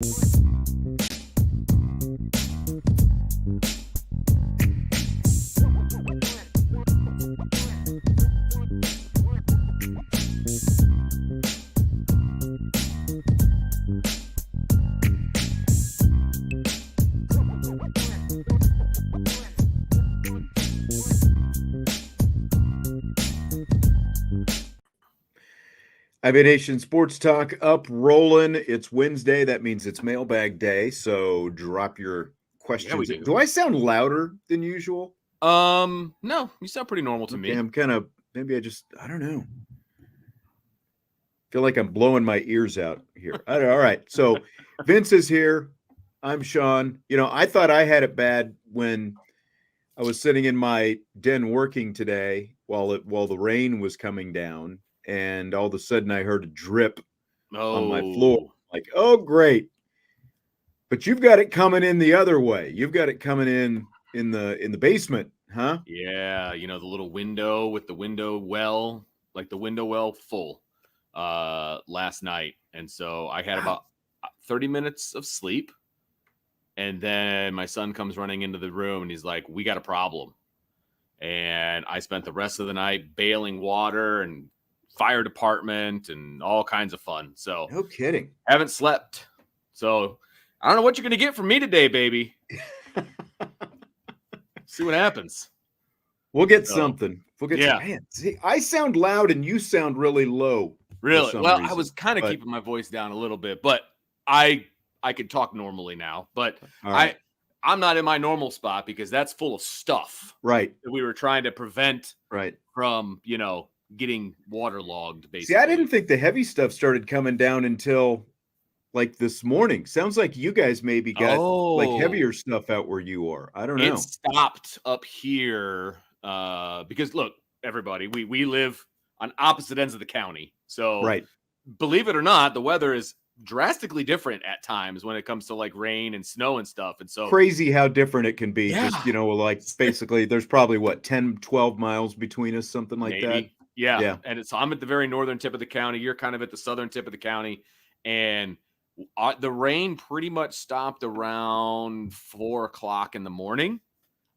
IB Nation Sports Talk up rolling. It's Wednesday. That means it's mailbag day. So drop your questions. Yeah, we do. Do I sound louder than usual? No, you sound pretty normal to me. I'm kind of, maybe I don't know. Feel like I'm blowing my ears out here. All right. So Vince is here. I'm Sean. I thought I had it bad when I was sitting in my den working today while the rain was coming down. And all of a sudden I heard a drip on my floor. Like, oh, great. But you've got it coming in the other way. You've got it coming in the basement, huh? Yeah, the little window with the window well, like the window well full last night. And so I had about 30 minutes of sleep. And then my son comes running into the room and he's like, we got a problem. And I spent the rest of the night bailing water and fire department and all kinds of fun. So no kidding. Haven't slept. So I don't know what you're going to get from me today, baby. See what happens. We'll get something. We'll get man, see, I sound loud and you sound really low. Really? Well, reason. I was kind of keeping my voice down a little bit, but I could talk normally now. But right. I'm not in my normal spot because that's full of stuff. Right. That we were trying to prevent from, getting waterlogged, basically. See, I didn't think the heavy stuff started coming down until like this morning. Sounds like you guys maybe got like heavier stuff out where you are. I don't know. It stopped up here because look, everybody, we live on opposite ends of the county. So believe it or not, the weather is drastically different at times when it comes to like rain and snow and stuff. And so crazy how different it can be. Just, like basically there's probably 10, 12 miles between us, something like that. Yeah. And I'm at the very northern tip of the county. You're kind of at the southern tip of the county. And the rain pretty much stopped around 4:00 in the morning.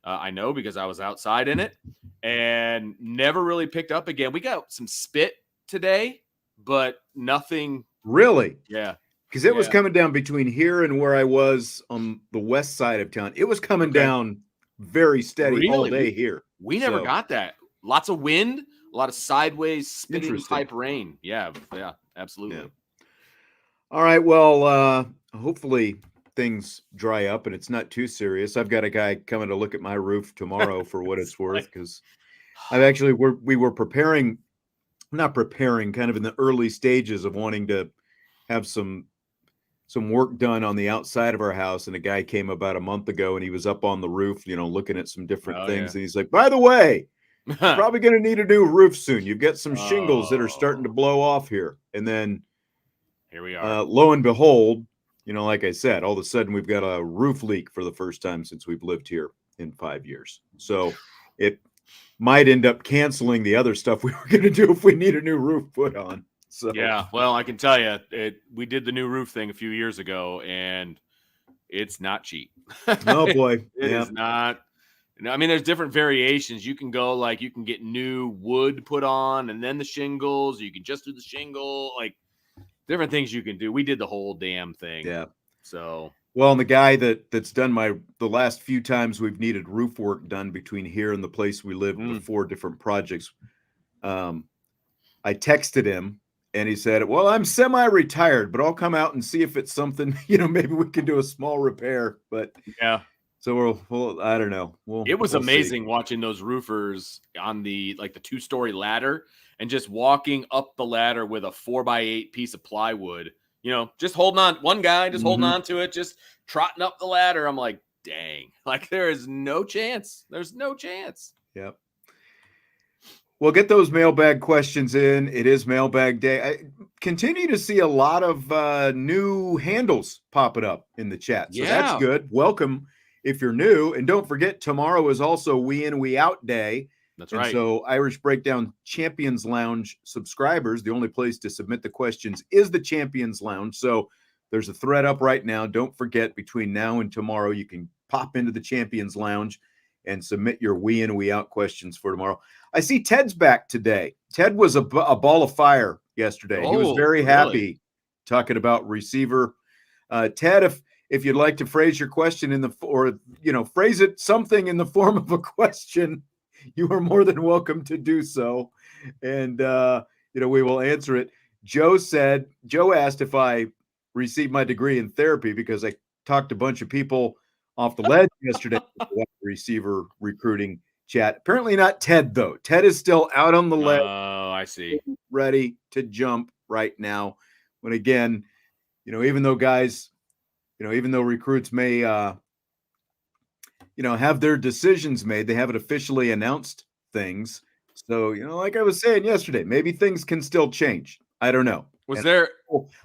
I know because I was outside in it and never really picked up again. We got some spit today, but nothing. Really? Yeah. Because it was coming down between here and where I was on the west side of town. It was coming down very steady all day here. We never got that. Lots of wind, a lot of sideways spitting type rain. Yeah, absolutely. Yeah. All right. Well, hopefully things dry up and it's not too serious. I've got a guy coming to look at my roof tomorrow for what it's worth, because we were preparing, kind of in the early stages of wanting to have some work done on the outside of our house. And a guy came about a month ago and he was up on the roof, looking at some different things. And he's like, by the way, you're probably going to need a new roof soon. You've got some shingles that are starting to blow off here. And then here we are. Lo and behold, like I said, all of a sudden we've got a roof leak for the first time since we've lived here in 5 years. So it might end up canceling the other stuff we were going to do if we need a new roof put on. So yeah, well, I can tell you, we did the new roof thing a few years ago, and it's not cheap. Oh boy, it is not. I mean, there's different variations. You can go you can get new wood put on, and then the shingles. You can just do the shingle, different things you can do. We did the whole damn thing. Yeah. So well, and the guy that's done the last few times we've needed roof work done between here and the place we lived with 4 different projects. I texted him. And he said, well, I'm semi-retired, but I'll come out and see if it's something, maybe we can do a small repair. But yeah. So we'll I don't know. It was amazing watching those roofers on the 2-story ladder and just walking up the ladder with a 4x8 piece of plywood, just holding on. One guy just holding on to it, just trotting up the ladder. I'm like, dang, there is no chance. There's no chance. Yep. Well, get those mailbag questions in. It is mailbag day. I continue to see a lot of new handles popping up in the chat. So that's good. Welcome if you're new. And don't forget, tomorrow is also We In, We Out Day. That's right. So Irish Breakdown Champions Lounge subscribers, the only place to submit the questions is the Champions Lounge. So There's a thread up right now. Don't forget, between now and tomorrow, you can pop into the Champions Lounge and submit your we in, we out questions for tomorrow. I see Ted's back today. Ted was a ball of fire yesterday. He was very happy talking about receiver. Ted, if you'd like to phrase your question phrase it something in the form of a question, you are more than welcome to do so. And, we will answer it. Joe asked if I received my degree in therapy because I talked a bunch of people off the ledge yesterday receiver recruiting chat. Apparently not Ted, though. Ted is still out on the ledge. Oh, I see. Ready to jump right now. When again, even though recruits may, have their decisions made, they haven't officially announced things. So, like I was saying yesterday, maybe things can still change. I don't know.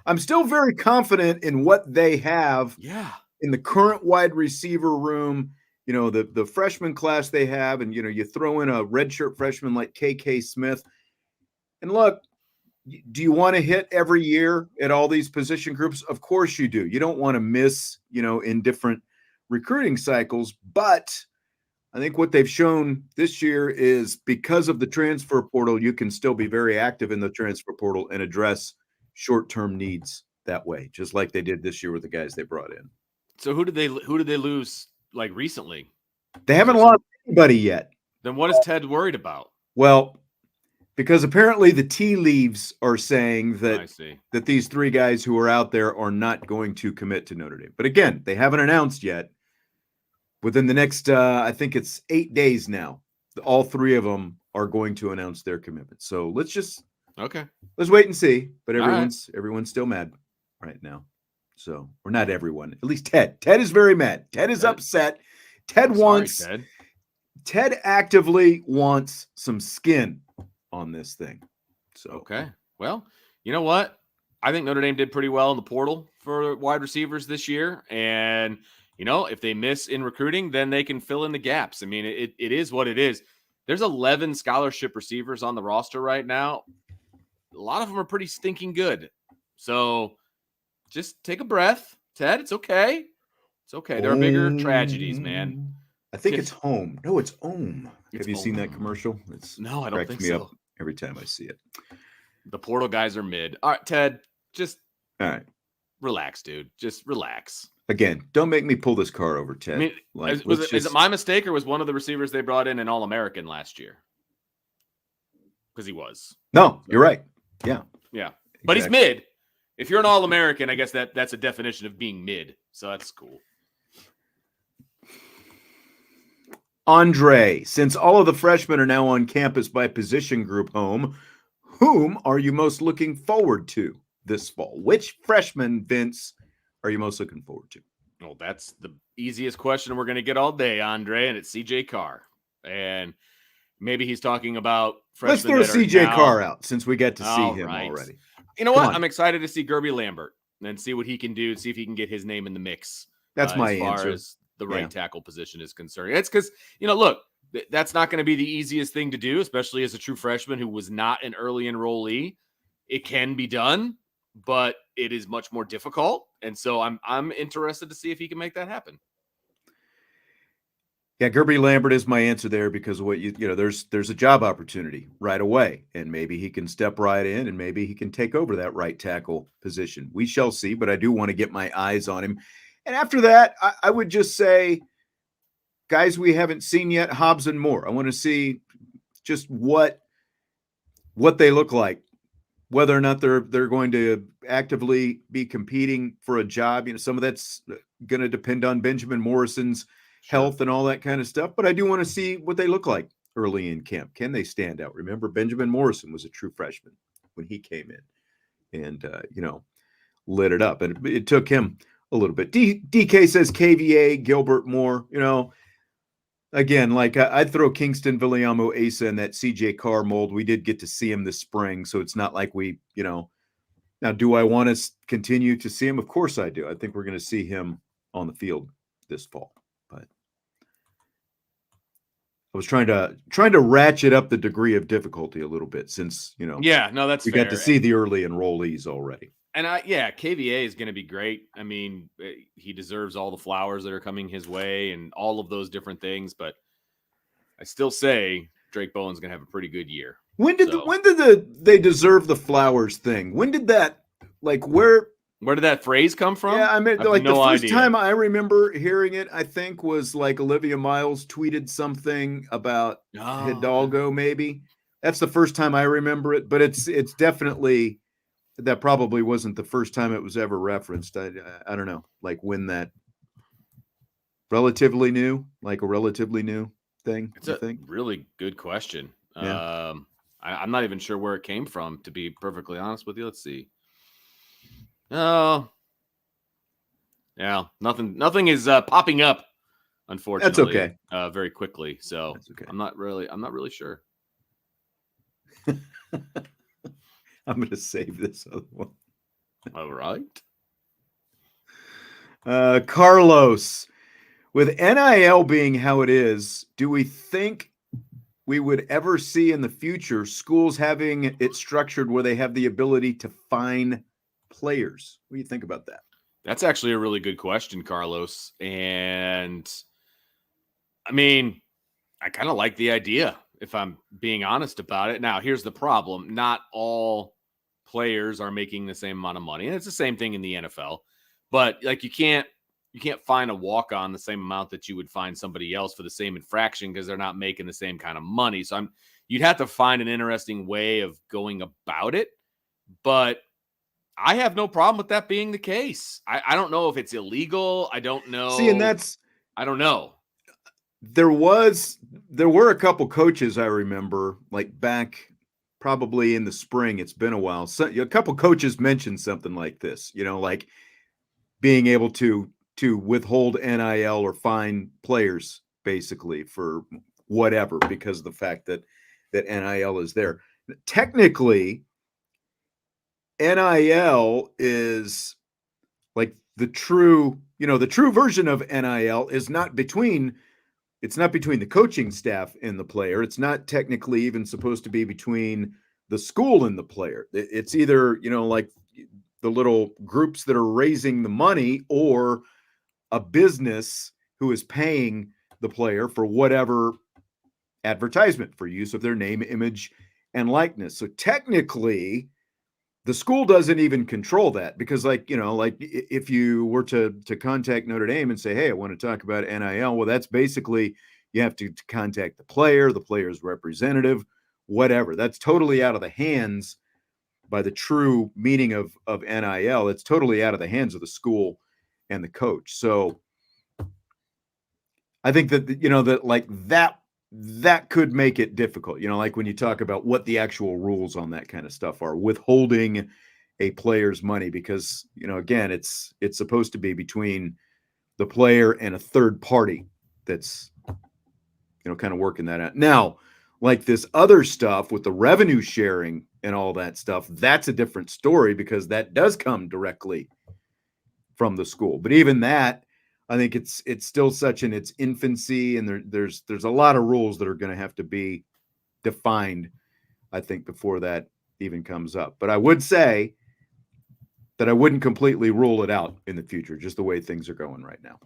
I'm still very confident in what they have in the current wide receiver room, the freshman class they have. And, you throw in a redshirt freshman like KK Smith. And look, do you want to hit every year at all these position groups? Of course you do. You don't want to miss, in different recruiting cycles. But I think what they've shown this year is because of the transfer portal, you can still be very active in the transfer portal and address short-term needs that way, just like they did this year with the guys they brought in. So who did they lose like recently? They haven't lost anybody yet. Then what is Ted worried about? Well, because apparently the tea leaves are saying that these three guys who are out there are not going to commit to Notre Dame. But again, they haven't announced yet. Within the next, I think it's 8 days now, all three of them are going to announce their commitment. So let's wait and see. But everyone's still mad right now. So, or not everyone, at least Ted. Ted is very mad. Ted is upset. Ted actively wants some skin on this thing. So, okay. Well, you know what? I think Notre Dame did pretty well in the portal for wide receivers this year. And, if they miss in recruiting, then they can fill in the gaps. I mean, it is what it is. There's 11 scholarship receivers on the roster right now. A lot of them are pretty stinking good. So just take a breath, Ted. It's okay. It's okay. There are bigger tragedies, man. I think it's home. No, it's Ohm. Have you seen that commercial? No, I don't think so. Up every time I see it. The portal guys are mid. All right, Ted, all right. Relax, dude. Just relax. Again, don't make me pull this car over, Ted. I mean, is it my mistake or was one of the receivers they brought in an All-American last year? Because he was. No, you're right. Yeah. Yeah. Exactly. But he's mid. If you're an All-American, I guess that's a definition of being mid. So that's cool. Andre, since all of the freshmen are now on campus by position group home, whom are you most looking forward to this fall? Which freshman, Vince, are you most looking forward to? Well, that's the easiest question we're going to get all day, Andre, and it's CJ Carr. And maybe he's talking about freshmen. Let's throw CJ Carr out since we get to see him already. You know what? I'm excited to see Gerby Lambert and see what he can do, see if he can get his name in the mix. That's my answer. As far as the right tackle position is concerned. It's because, look, that's not going to be the easiest thing to do, especially as a true freshman who was not an early enrollee. It can be done, but it is much more difficult. And so I'm interested to see if he can make that happen. Yeah, Gerby Lambert is my answer there because of what there's a job opportunity right away, and maybe he can step right in and maybe he can take over that right tackle position. We shall see, but I do want to get my eyes on him. And after that, I would just say guys we haven't seen yet, Hobbs and Moore. I want to see just what they look like, whether or not they're going to actively be competing for a job. Some of that's going to depend on Benjamin Morrison's health and all that kind of stuff. But I do want to see what they look like early in camp. Can they stand out? Remember, Benjamin Morrison was a true freshman when he came in and, lit it up. And it took him a little bit. DK says KVA, Gilbert Moore, again, like I'd throw Kingston, Viliamo, Asa in that CJ Carr mold. We did get to see him this spring. So it's not like we, now do I want to continue to see him? Of course I do. I think we're going to see him on the field this fall, but I was trying to ratchet up the degree of difficulty a little bit since, that's we got to see the early enrollees already. And KVA is going to be great. I mean, he deserves all the flowers that are coming his way and all of those different things. But I still say Drake Bowen's going to have a pretty good year. When did they deserve the flowers thing? When did that, like, where did that phrase come from? Yeah, I mean, like the first time I remember hearing it, I think was like Olivia Miles tweeted something about Hidalgo. Maybe that's the first time I remember it, but it's definitely, that probably wasn't the first time it was ever referenced. I don't know, like when that relatively new thing. It's a really good question. Yeah. I'm not even sure where it came from, to be perfectly honest with you. Let's see. Oh, yeah, nothing is popping up, unfortunately. That's okay. Very quickly. So that's okay. I'm not really sure. I'm going to save this other one. All right. Carlos, with NIL being how it is, do we think we would ever see in the future schools having it structured where they have the ability to fine players? What do you think about that? That's actually a really good question, Carlos. And I mean, I kind of like the idea, if I'm being honest about it. Now, here's the problem. Not all players are making the same amount of money. And it's the same thing in the NFL. But like you can't fine a walk-on the same amount that you would fine somebody else for the same infraction because they're not making the same kind of money. So you'd have to find an interesting way of going about it. But I have no problem with that being the case. I don't know if it's illegal. I don't know. See, and I don't know. There were a couple coaches I remember, like back probably in the spring. It's been a while. So, a couple coaches mentioned something like this, like being able to withhold NIL or fine players basically for whatever, because of the fact that NIL is there. Technically, NIL is like the true version of NIL is not between the coaching staff and the player. It's not technically even supposed to be between the school and the player. It's either, like the little groups that are raising the money or a business who is paying the player for whatever advertisement for use of their name, image, and likeness. So technically, the school doesn't even control that, because like if you were to contact Notre Dame and say, hey, I want to talk about NIL, well, that's basically you have to contact the player's representative, whatever. That's totally out of the hands, by the true meaning of NIL. It's totally out of the hands of the school and the coach. So I think that that could make it difficult, like when you talk about what the actual rules on that kind of stuff are, withholding a player's money, because, again, it's supposed to be between the player and a third party that's, kind of working that out. Now, like this other stuff with the revenue sharing and all that stuff, that's a different story, because that does come directly from the school. But even that, I think it's still such in its infancy, and there's a lot of rules that are going to have to be defined, I think, before that even comes up. But I would say that I wouldn't completely rule it out in the future, just the way things are going right now.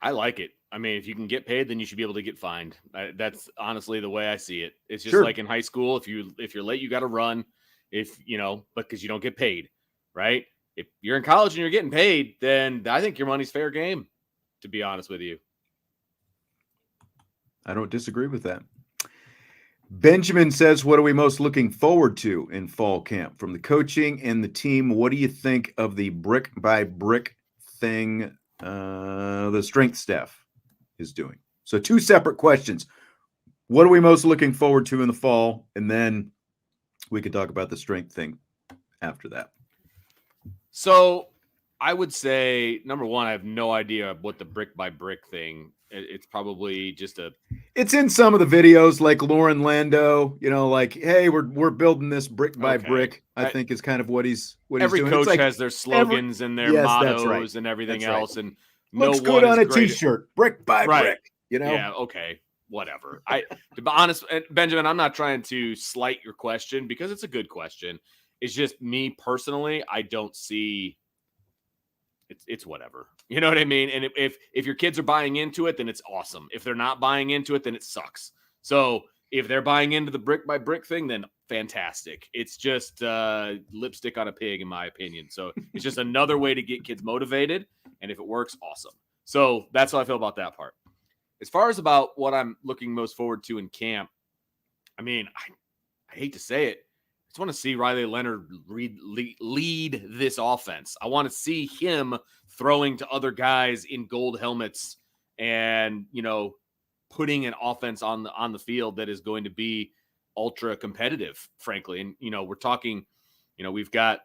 I like it. I mean, if you can get paid, then you should be able to get fined. That's honestly the way I see it. It's just like in high school. If you're late, you got to run. Because you don't get paid, right? If you're in college and you're getting paid, then I think your money's fair game, to be honest with you. I don't disagree with that. Benjamin says, what are we most looking forward to in fall camp? From the coaching and the team, what do you think of the brick by brick thing the strength staff is doing? So 2 separate questions. What are we most looking forward to in the fall? And then we could talk about the strength thing after that. So I would say, number one, I have no idea what the brick by brick thing. It's probably just it's in some of the videos, like Lauren Lando, like, hey, we're building this brick by brick, I think is kind of what he's doing. Every coach has their slogans and their mottos and everything else. And looks good on a t-shirt, brick by brick, Yeah. Okay. Whatever. To be honest, Benjamin, I'm not trying to slight your question, because it's a good question. It's just me personally. I don't see. It's whatever. You know what I mean? And if your kids are buying into it, then it's awesome. If they're not buying into it, then it sucks. So if they're buying into the brick by brick thing, then fantastic. It's just lipstick on a pig, in my opinion. So it's just another way to get kids motivated. And if it works, awesome. So that's how I feel about that part. As far as about what I'm looking most forward to in camp, I mean, I hate to say it, I just want to see Riley Leonard lead this offense. I want to see him throwing to other guys in gold helmets and, putting an offense on the field that is going to be ultra competitive, frankly. And, we're talking, we've got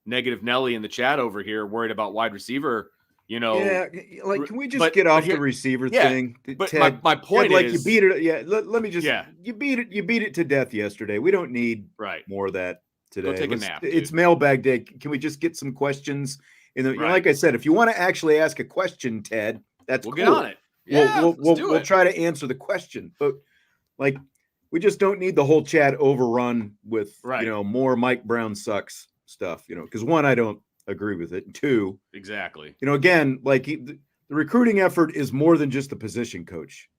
Negative Nelly in the chat over here worried about wide receiver. Yeah, like, can we just get off the receiver thing? But Ted, my point Ted, like, is, you beat it. Yeah, let me just. Yeah. You beat it to death yesterday. We don't need more of that today. Go take a nap. It's mailbag day. Can we just get some questions? Like I said, if you want to actually ask a question, Ted, that's we'll cool. Get on it. Yeah, we'll try to answer the question, but like, we just don't need the whole chat overrun with more Mike Brown sucks stuff. Because one, I don't agree with it. And two, exactly. Again, like the recruiting effort is more than just the position coach.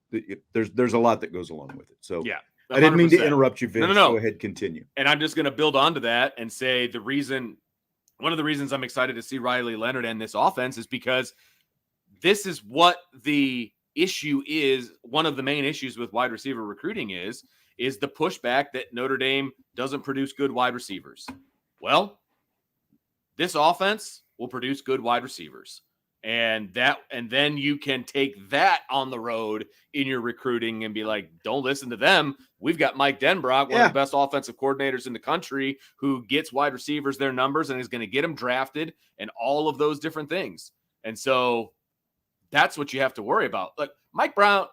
There's a lot that goes along with it. So yeah, 100%. I didn't mean to interrupt you, Vince. No. Go ahead, continue. And I'm just going to build onto that and say one of the reasons I'm excited to see Riley Leonard and this offense is because this is what the issue is. One of the main issues with wide receiver recruiting is the pushback that Notre Dame doesn't produce good wide receivers. Well, this offense will produce good wide receivers. And then you can take that on the road in your recruiting and be like, don't listen to them. We've got Mike Denbrock, one of the best offensive coordinators in the country, who gets wide receivers their numbers and is going to get them drafted and all of those different things. And so that's what you have to worry about. Look, Mike Brown,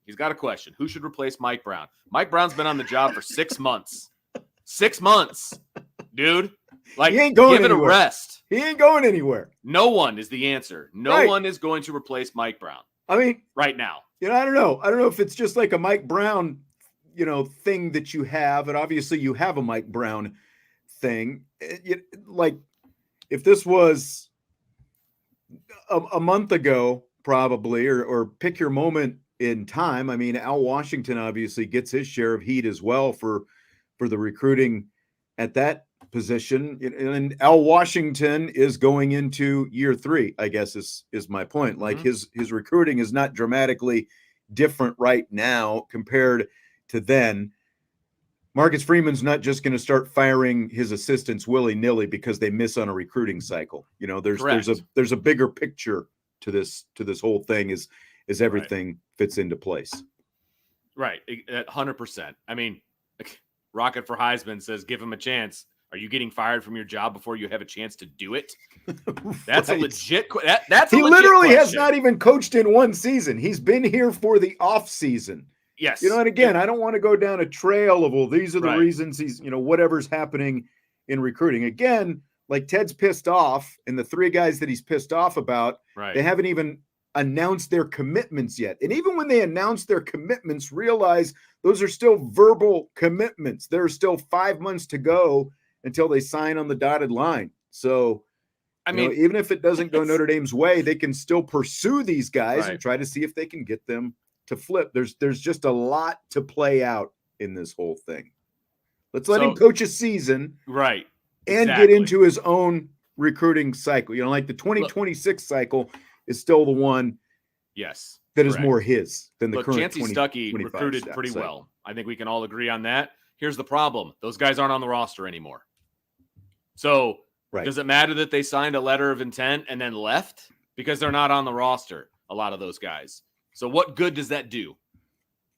he's got a question. Who should replace Mike Brown? Mike Brown's been on the job for 6 months. 6 months, dude. Like, he ain't going give anywhere. It a rest. He ain't going anywhere. No one is the answer. No one is going to replace Mike Brown. I mean, right now. I don't know. I don't know if it's just like a Mike Brown, thing that you have, and obviously you have a Mike Brown thing. Like, if this was a month ago, probably, or pick your moment in time. I mean, Al Washington obviously gets his share of heat as well for the recruiting at that position, and Al Washington is going into year 3, I guess is my point. Like, his recruiting is not dramatically different right now compared to then. Marcus Freeman's not just going to start firing his assistants willy-nilly because they miss on a recruiting cycle. There's a bigger picture to this whole thing as everything fits into place. Right, 100%. I mean, Rocket for Heisman says, give him a chance. Are you getting fired from your job before you have a chance to do it? That's a legit that's he a legit literally question. Has not even coached in one season. He's been here for the off season. Yes. And again, I don't want to go down a trail of, well, these are the reasons he's, whatever's happening in recruiting. Again, like, Ted's pissed off, and the 3 guys that he's pissed off about, they haven't even announced their commitments yet. And even when they announce their commitments, realize those are still verbal commitments. There are still 5 months to go until they sign on the dotted line. So, I mean, even if it doesn't go Notre Dame's way, they can still pursue these guys and try to see if they can get them to flip. There's just a lot to play out in this whole thing. Let's let him coach a season. Right. And get into his own recruiting cycle. Like, the 2026 cycle is still the one. Yes. That is more his than the current Chancey Stuckey recruited pretty well. I think we can all agree on that. Here's the problem. Those guys aren't on the roster anymore. So does it matter that they signed a letter of intent and then left? Because they're not on the roster, a lot of those guys. So what good does that do?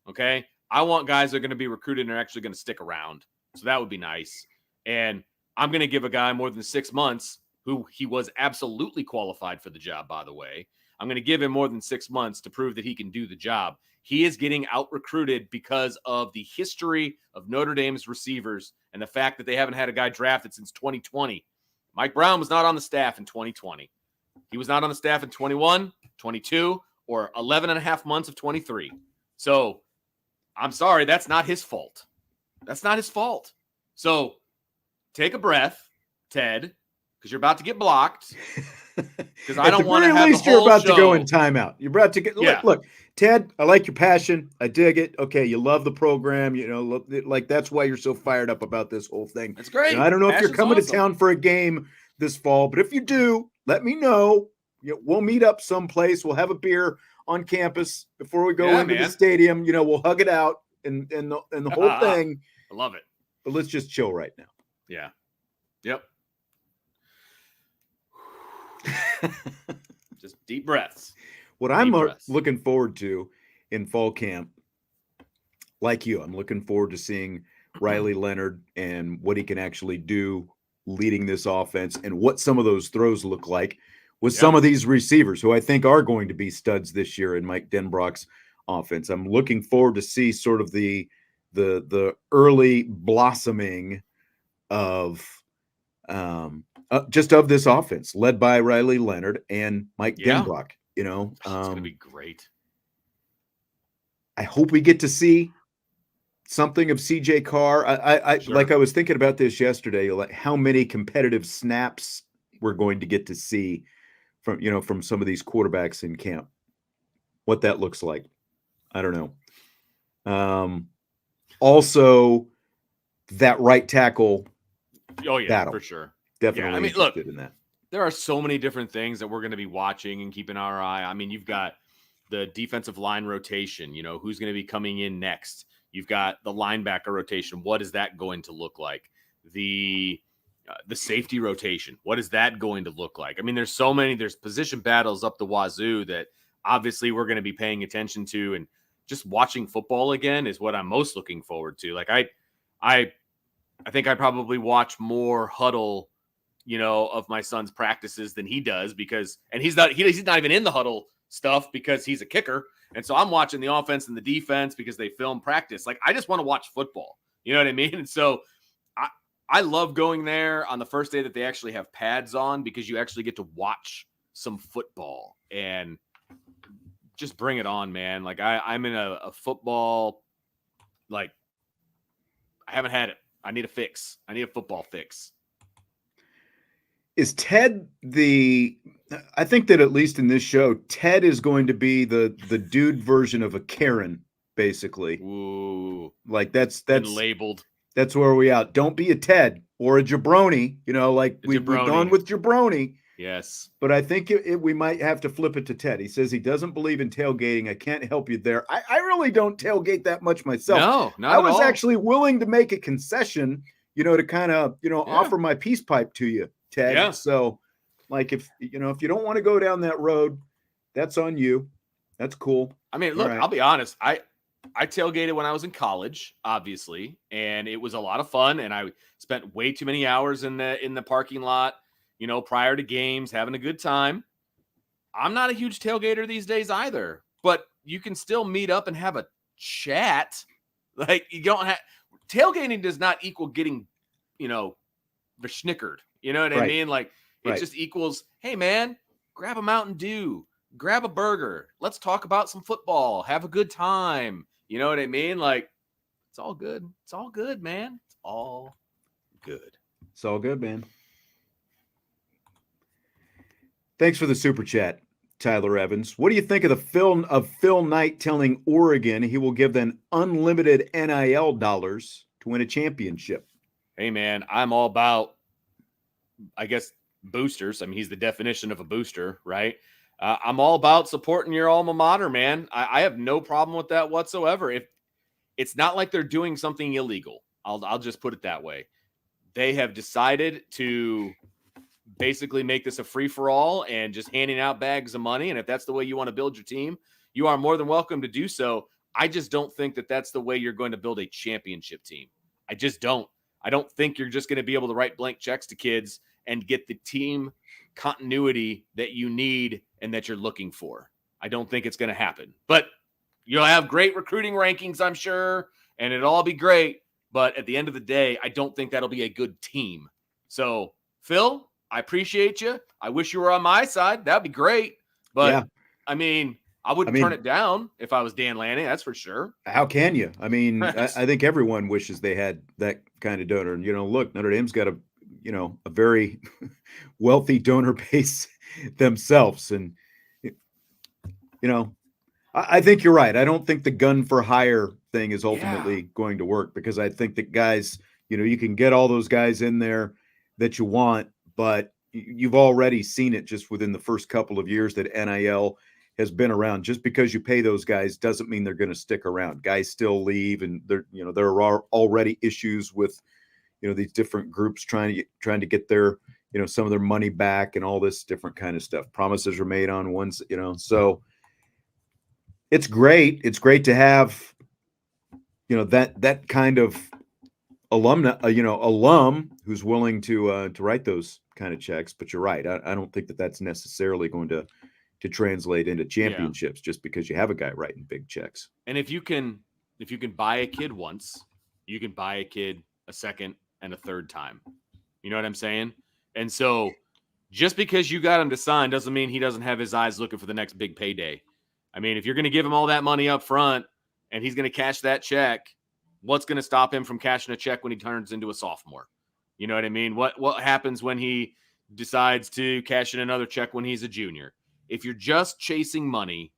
Okay. I want guys that are going to be recruited and are actually going to stick around. So that would be nice. And I'm going to give a guy more than 6 months, who he was absolutely qualified for the job, by the way. I'm going to give him more than 6 months to prove that he can do the job. He is getting out-recruited because of the history of Notre Dame's receivers and the fact that they haven't had a guy drafted since 2020. Mike Brown was not on the staff in 2020. He was not on the staff in 21, 22, or 11 and a half months of 23. So I'm sorry, that's not his fault. That's not his fault. So take a breath, Ted, because you're about to get blocked. Because I At don't the want to very have least, the you're whole about show. to go in timeout. You're about to get. Yeah. Look, Ted, I like your passion. I dig it. Okay, you love the program. Like that's why you're so fired up about this whole thing. That's great. I don't know if you're Passion's coming to awesome. town for a game this fall, but if you do, let me know. We'll meet up someplace. We'll have a beer on campus before we go into the stadium. We'll hug it out and the whole thing. I love it. But let's just chill right now. Yeah. Yep. Just deep breaths. What I'm looking forward to in fall camp, like you, I'm looking forward to seeing Riley Leonard and what he can actually do leading this offense and what some of those throws look like with some of these receivers who I think are going to be studs this year in Mike Denbrock's offense. I'm looking forward to see sort of the early blossoming of just of this offense led by Riley Leonard and Mike Denbrock. It's going to be great. I hope we get to see something of CJ Carr. Like I was thinking about this yesterday, like how many competitive snaps we're going to get to see from some of these quarterbacks in camp. What that looks like, I don't know. Also, that right tackle. Oh yeah, battle. For sure. Definitely. I mean, look, in that. There are so many different things that we're going to be watching and keeping our eye. I mean, you've got the defensive line rotation. Who's going to be coming in next? You've got the linebacker rotation. What is that going to look like? The safety rotation. What is that going to look like? I mean, there's position battles up the wazoo that obviously we're going to be paying attention to, and just watching football again is what I'm most looking forward to. Like I think I probably watch more huddle, of my son's practices than he does and he's not even in the huddle stuff because he's a kicker. And so I'm watching the offense and the defense because they film practice. Like, I just want to watch football. You know what I mean? And so I love going there on the first day that they actually have pads on, because you actually get to watch some football and just bring it on, man. Like I'm in a football, like I haven't had it. I need a fix. I need a football fix. Is Ted I think that at least in this show, Ted is going to be the dude version of a Karen, basically. Ooh. Like that's labeled. That's where we out. Don't be a Ted or a jabroni, like we've gone with jabroni. Yes. But I think we might have to flip it to Ted. He says he doesn't believe in tailgating. I can't help you there. I really don't tailgate that much myself. No, not at all. I was actually willing to make a concession, to kind of, offer my peace pipe to you, Ted. Yeah. So like if you don't want to go down that road, that's on you. That's cool. I mean, look, I'll be honest. I tailgated when I was in college, obviously, and it was a lot of fun. And I spent way too many hours in the parking lot, prior to games, having a good time. I'm not a huge tailgater these days either, but you can still meet up and have a chat. Like, you don't have tailgating does not equal getting, verschnickered. You know what I mean? Like, it just equals, hey man, grab a Mountain Dew, grab a burger. Let's talk about some football. Have a good time. You know what I mean? Like, it's all good. It's all good, man. It's all good. It's all good, man. Thanks for the super chat, Tyler Evans. What do you think of Phil Knight telling Oregon he will give them unlimited NIL dollars to win a championship? Hey, man, I'm all about, I guess, boosters. I mean, he's the definition of a booster, right? I'm all about supporting your alma mater, man. I have no problem with that whatsoever. If it's not like they're doing something illegal, I'll just put it that way. They have decided to basically make this a free-for-all and just handing out bags of money. And if that's the way you want to build your team, you are more than welcome to do so. I just don't think that that's the way you're going to build a championship team. I just don't. I don't think you're just going to be able to write blank checks to kids and get the team continuity that you need and that you're looking for. I don't think it's going to happen. But you'll have great recruiting rankings, I'm sure, and it'll all be great. But at the end of the day, I don't think that'll be a good team. So, Phil, I appreciate you. I wish you were on my side. That'd be great. But, yeah. I mean, I I wouldn't turn mean, it down if I was Dan Lanning. That's for sure. how can you? I mean, Right. I think everyone wishes they had that kind of donor. And look, Notre Dame's got a very wealthy donor base themselves, and you know, I think you're right. I don't think the gun for hire thing is Yeah. ultimately going to work because I think that guys, you can get all those guys in there that you want, but you've already seen it just within the first couple of years that NIL has been around. Just because you pay those guys doesn't mean they're going to stick around. Guys still leave, and there are already issues with these different groups trying to get their some of their money back and all this different kind of stuff. Promises are made on ones, so it's great. It's great to have that kind of alum who's willing to write those kind of checks. But you're right. I don't think that that's necessarily going to translate into Yeah. championships just because you have a guy writing big checks. And if you can buy a kid once, you can buy a kid a second and a third time. You know what I'm saying? And so just because you got him to sign doesn't mean he doesn't have his eyes looking for the next big payday. I mean, if you're going to give him all that money up front and he's going to cash that check, what's going to stop him from cashing a check when he turns into a sophomore? You know what I mean? What happens when he decides to cash in another check when he's a junior? If you're just chasing money,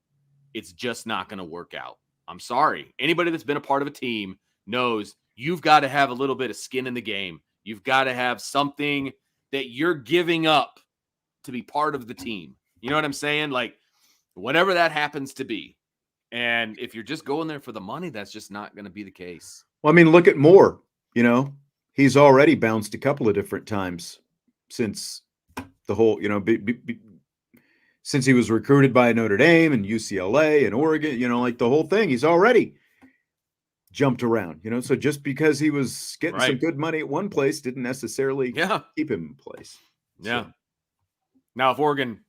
it's just not going to work out. I'm sorry. Anybody that's been a part of a team knows you've got to have a little bit of skin in the game. You've got to have something that you're giving up to be part of the team. You know what I'm saying? Like, whatever that happens to be. And if you're just going there for the money, that's just not going to be the case. Well, I mean, look at Moore. He's already bounced a couple of different times since the whole, since he was recruited by Notre Dame and UCLA and Oregon, like the whole thing. He's already jumped around, so just because he was getting some Right. good money at one place didn't necessarily keep him in place. Yeah. So. Now, if Oregon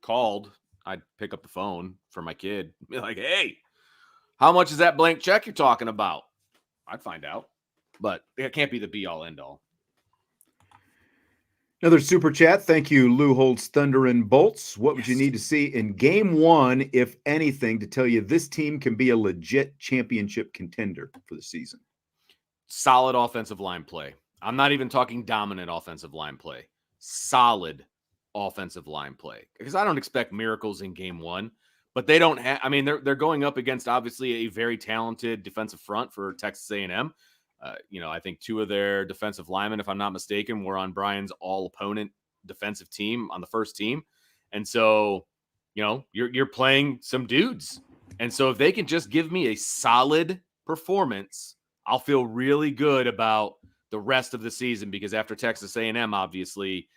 called, I'd pick up the phone for my kid and be like, hey, how much is that blank check you're talking about? I'd find out. But it can't be the be all end all. Another super chat. Thank you, Lou Holtz, Thunder and Bolts. What would you need to see in game one, if anything, to tell you this team can be a legit championship contender for the season? Solid offensive line play. I'm not even talking dominant offensive line play. Solid offensive line play. Because I don't expect miracles in game one, but they don't have, I mean, they're going up against obviously a very talented defensive front for Texas A&M. I think two of their defensive linemen, if I'm not mistaken, were on Brian's all-opponent defensive team on the first team. And so, you're playing some dudes. And so if they can just give me a solid performance, I'll feel really good about the rest of the season because after Texas A&M, obviously,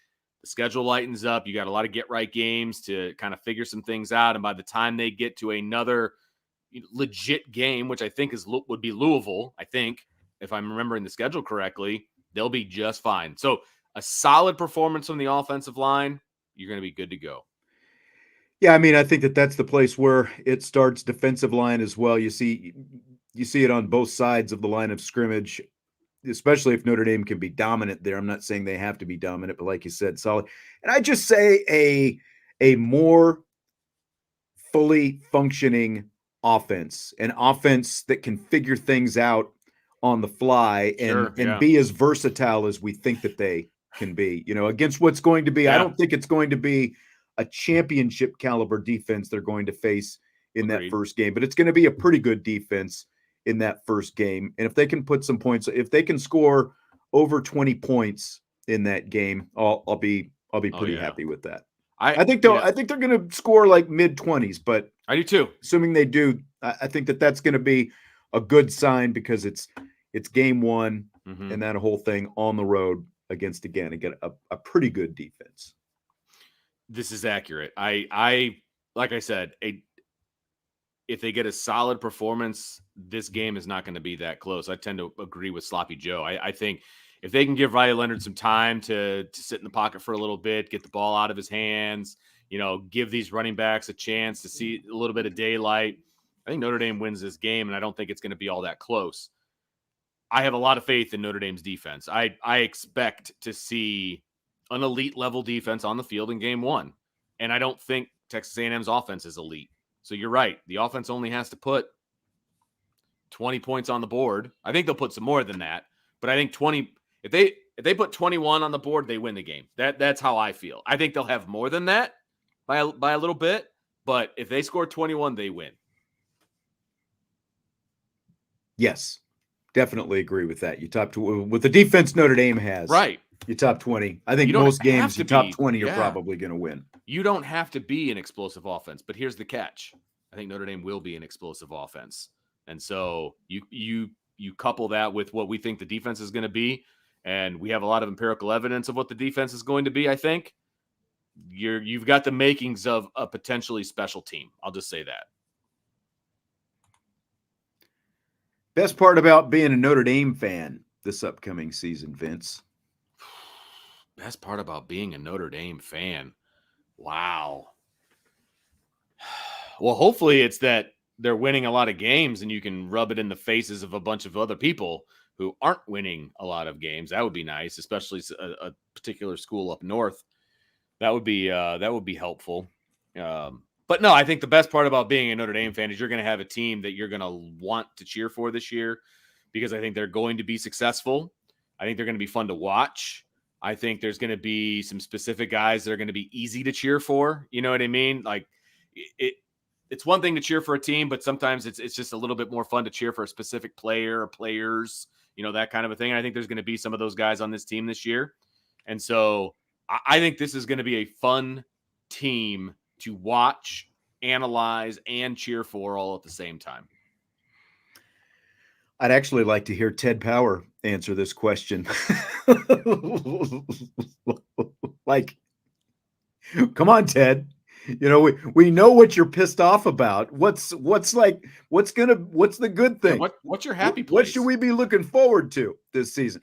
the schedule lightens up. You got a lot of get-right games to kind of figure some things out. And by the time they get to another legit game, which I think would be Louisville, I think, if I'm remembering the schedule correctly, they'll be just fine. So a solid performance from the offensive line, you're going to be good to go. Yeah, I mean, I think that that's the place where it starts. Defensive line as well. You see it on both sides of the line of scrimmage, especially if Notre Dame can be dominant there. I'm not saying they have to be dominant, but like you said, solid. And I just say a more fully functioning offense, an offense that can figure things out on the fly and be as versatile as we think that they can be, against what's going to be. I don't think it's going to be a championship caliber defense they're going to face in that first game, but it's going to be a pretty good defense in that first game. And if they can put some points, if they can score over 20 points in that game, I'll be pretty happy with that. I think they're going to score like mid-20s, but I do too. Assuming they do, I think that's going to be a good sign because it's game one and that whole thing on the road against a pretty good defense. This is accurate. I like I said, if they get a solid performance, this game is not going to be that close. I tend to agree with Sloppy Joe. I think if they can give Riley Leonard some time to sit in the pocket for a little bit, get the ball out of his hands, give these running backs a chance to see a little bit of daylight, I think Notre Dame wins this game, and I don't think it's going to be all that close. I have a lot of faith in Notre Dame's defense. I expect to see an elite level defense on the field in game one, and I don't think Texas A&M's offense is elite. So you're right. The offense only has to put 20 points on the board. I think they'll put some more than that, but I think 20. If they put 21 on the board, they win the game. That's how I feel. I think they'll have more than that by a little bit, but if they score 21, they win. Yes, definitely agree with that. You top with the defense Notre Dame has, right? You top 20. I think most games you top 20 yeah. are probably going to win. You don't have to be an explosive offense, but here's the catch. I think Notre Dame will be an explosive offense. And so you couple that with what we think the defense is going to be, and we have a lot of empirical evidence of what the defense is going to be. I think you've got the makings of a potentially special team. I'll just say that. Best part about being a Notre Dame fan this upcoming season, Vince? Best part about being a Notre Dame fan. Wow. Well, hopefully it's that they're winning a lot of games and you can rub it in the faces of a bunch of other people who aren't winning a lot of games. That would be nice, especially a particular school up north. That would be helpful. But no, I think the best part about being a Notre Dame fan is you're going to have a team that you're going to want to cheer for this year, because I think they're going to be successful. I think they're going to be fun to watch. I think there's going to be some specific guys that are going to be easy to cheer for. You know what I mean? Like it's one thing to cheer for a team, but sometimes it's just a little bit more fun to cheer for a specific player or players, that kind of a thing. And I think there's going to be some of those guys on this team this year. And so I think this is going to be a fun team to watch, analyze, and cheer for all at the same time. I'd actually like to hear Ted Power answer this question. Like, come on, Ted. We know what you're pissed off about. What's the good thing? Yeah, what's your happy place? What should we be looking forward to this season?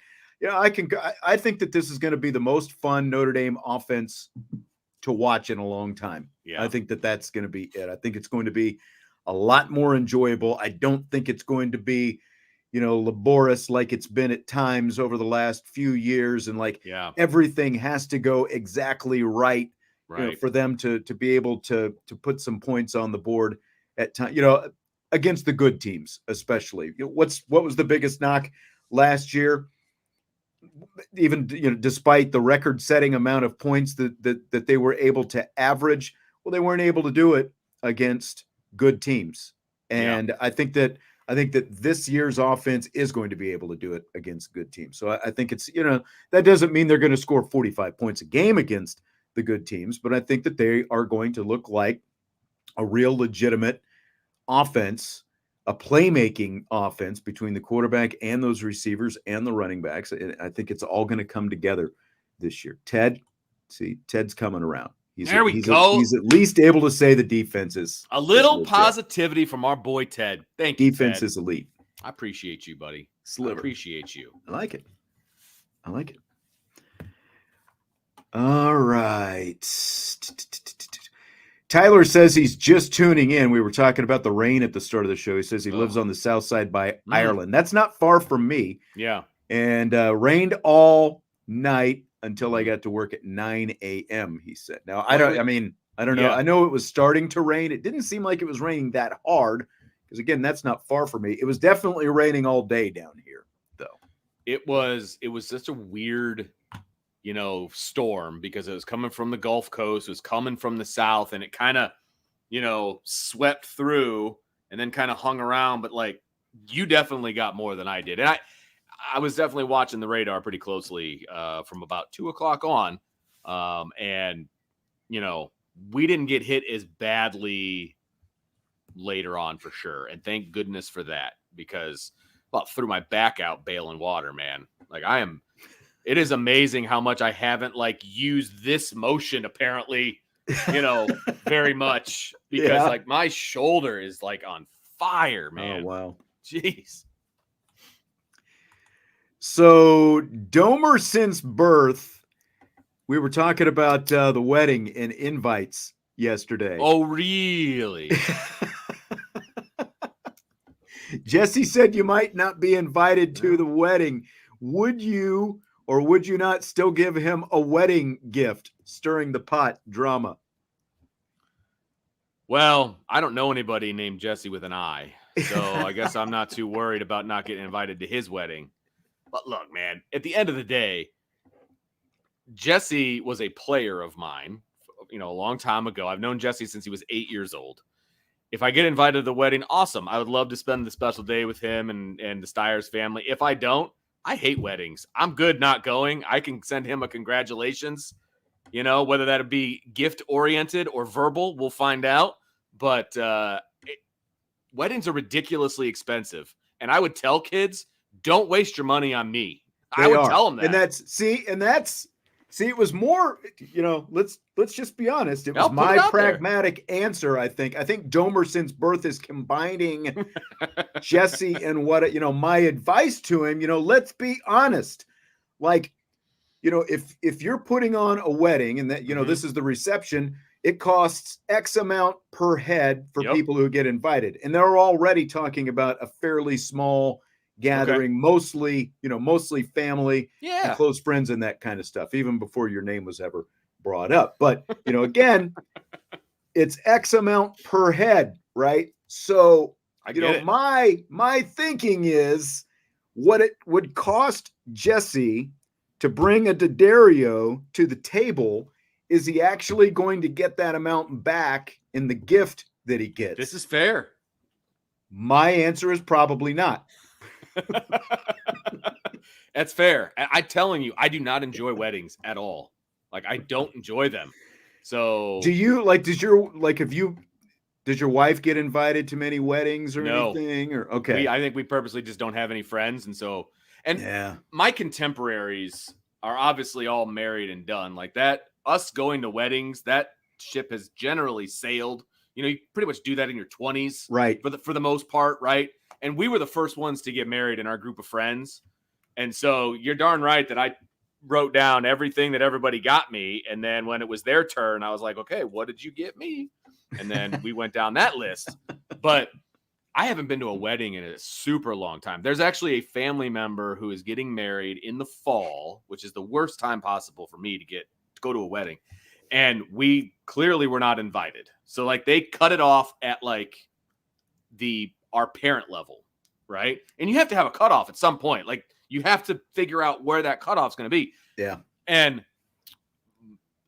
I think that this is going to be the most fun Notre Dame offense to watch in a long time. Yeah. I think that's going to be it. I think it's going to be a lot more enjoyable. I don't think it's going to be, laborious like it's been at times over the last few years. And everything has to go exactly right. For them to be able to put some points on the board at time, against the good teams, especially. What was the biggest knock last year? Even despite the record-setting amount of points that they were able to average, well, they weren't able to do it against good teams. And I think that this year's offense is going to be able to do it against good teams. So I think it's that doesn't mean they're going to score 45 points a game against the good teams, but I think that they are going to look like a real legitimate offense, a playmaking offense between the quarterback and those receivers and the running backs. And I think it's all going to come together this year. Ted's coming around. He's at least able to say the defense is a little positivity from our boy Ted. Thank you. Defense Ted. is elite. I appreciate you, buddy. Sliver. I appreciate you. I like it. All right. Tyler says he's just tuning in. We were talking about the rain at the start of the show. He says he lives on the south side by Ireland. That's not far from me. Yeah. And rained all night until I got to work at 9 a.m., he said. Now, I don't know. Yeah. I know it was starting to rain. It didn't seem like it was raining that hard because, again, that's not far from me. It was definitely raining all day down here, though. It was such a weird storm because it was coming from the Gulf Coast, it was coming from the south, and it kind of, swept through and then kind of hung around. But you definitely got more than I did. And I was definitely watching the radar pretty closely from about 2:00 on. And, we didn't get hit as badly later on for sure. And thank goodness for that, because about threw my back out bailing water, man. It is amazing how much I haven't used this motion apparently, very much, because my shoulder is on fire, man. Oh, wow. Jeez. So Domer since birth, we were talking about the wedding and invites yesterday. Oh, really? Jesse said you might not be invited to the wedding. Would you or would you not still give him a wedding gift? Stirring the pot drama. Well, I don't know anybody named Jesse with an I, so I guess I'm not too worried about not getting invited to his wedding. But look, man, at the end of the day, Jesse was a player of mine, a long time ago. I've known Jesse since he was 8 years old. If I get invited to the wedding, awesome. I would love to spend the special day with him and the Steyers family. If I don't, I hate weddings. I'm good not going. I can send him a congratulations, whether that be gift oriented or verbal, we'll find out. But weddings are ridiculously expensive. And I would tell kids, don't waste your money on me. I would tell them that. And it was more, let's just be honest. It was my pragmatic answer, I think. I think Domer since birth is combining Jesse and what, my advice to him, let's be honest. Like, if you're putting on a wedding and that, this is the reception, it costs X amount per head for people who get invited. And they're already talking about a fairly small gathering, mostly family and close friends and that kind of stuff, even before your name was ever brought up. But, again, it's X amount per head, right? So, my thinking is what it would cost Jesse to bring a D'Addario to the table. Is he actually going to get that amount back in the gift that he gets? This is fair. My answer is probably not. That's fair. I'm telling you, I do not enjoy weddings at all. Like, I don't enjoy them. So do you does your wife get invited to many weddings or anything? Or I think we purposely just don't have any friends. And my contemporaries are obviously all married and done. Like that, us going to weddings, that ship has generally sailed. You pretty much do that in your 20s, right? For the most part, right? And we were the first ones to get married in our group of friends. And so you're darn right that I wrote down everything that everybody got me. And then when it was their turn, I was like, okay, what did you get me? And then we went down that list. But I haven't been to a wedding in a super long time. There's actually a family member who is getting married in the fall, which is the worst time possible for me to go to a wedding. And we clearly were not invited. So like they cut it off at like our parent level, right? And you have to have a cutoff at some point. Like you have to figure out where that cutoff is going to be. Yeah. And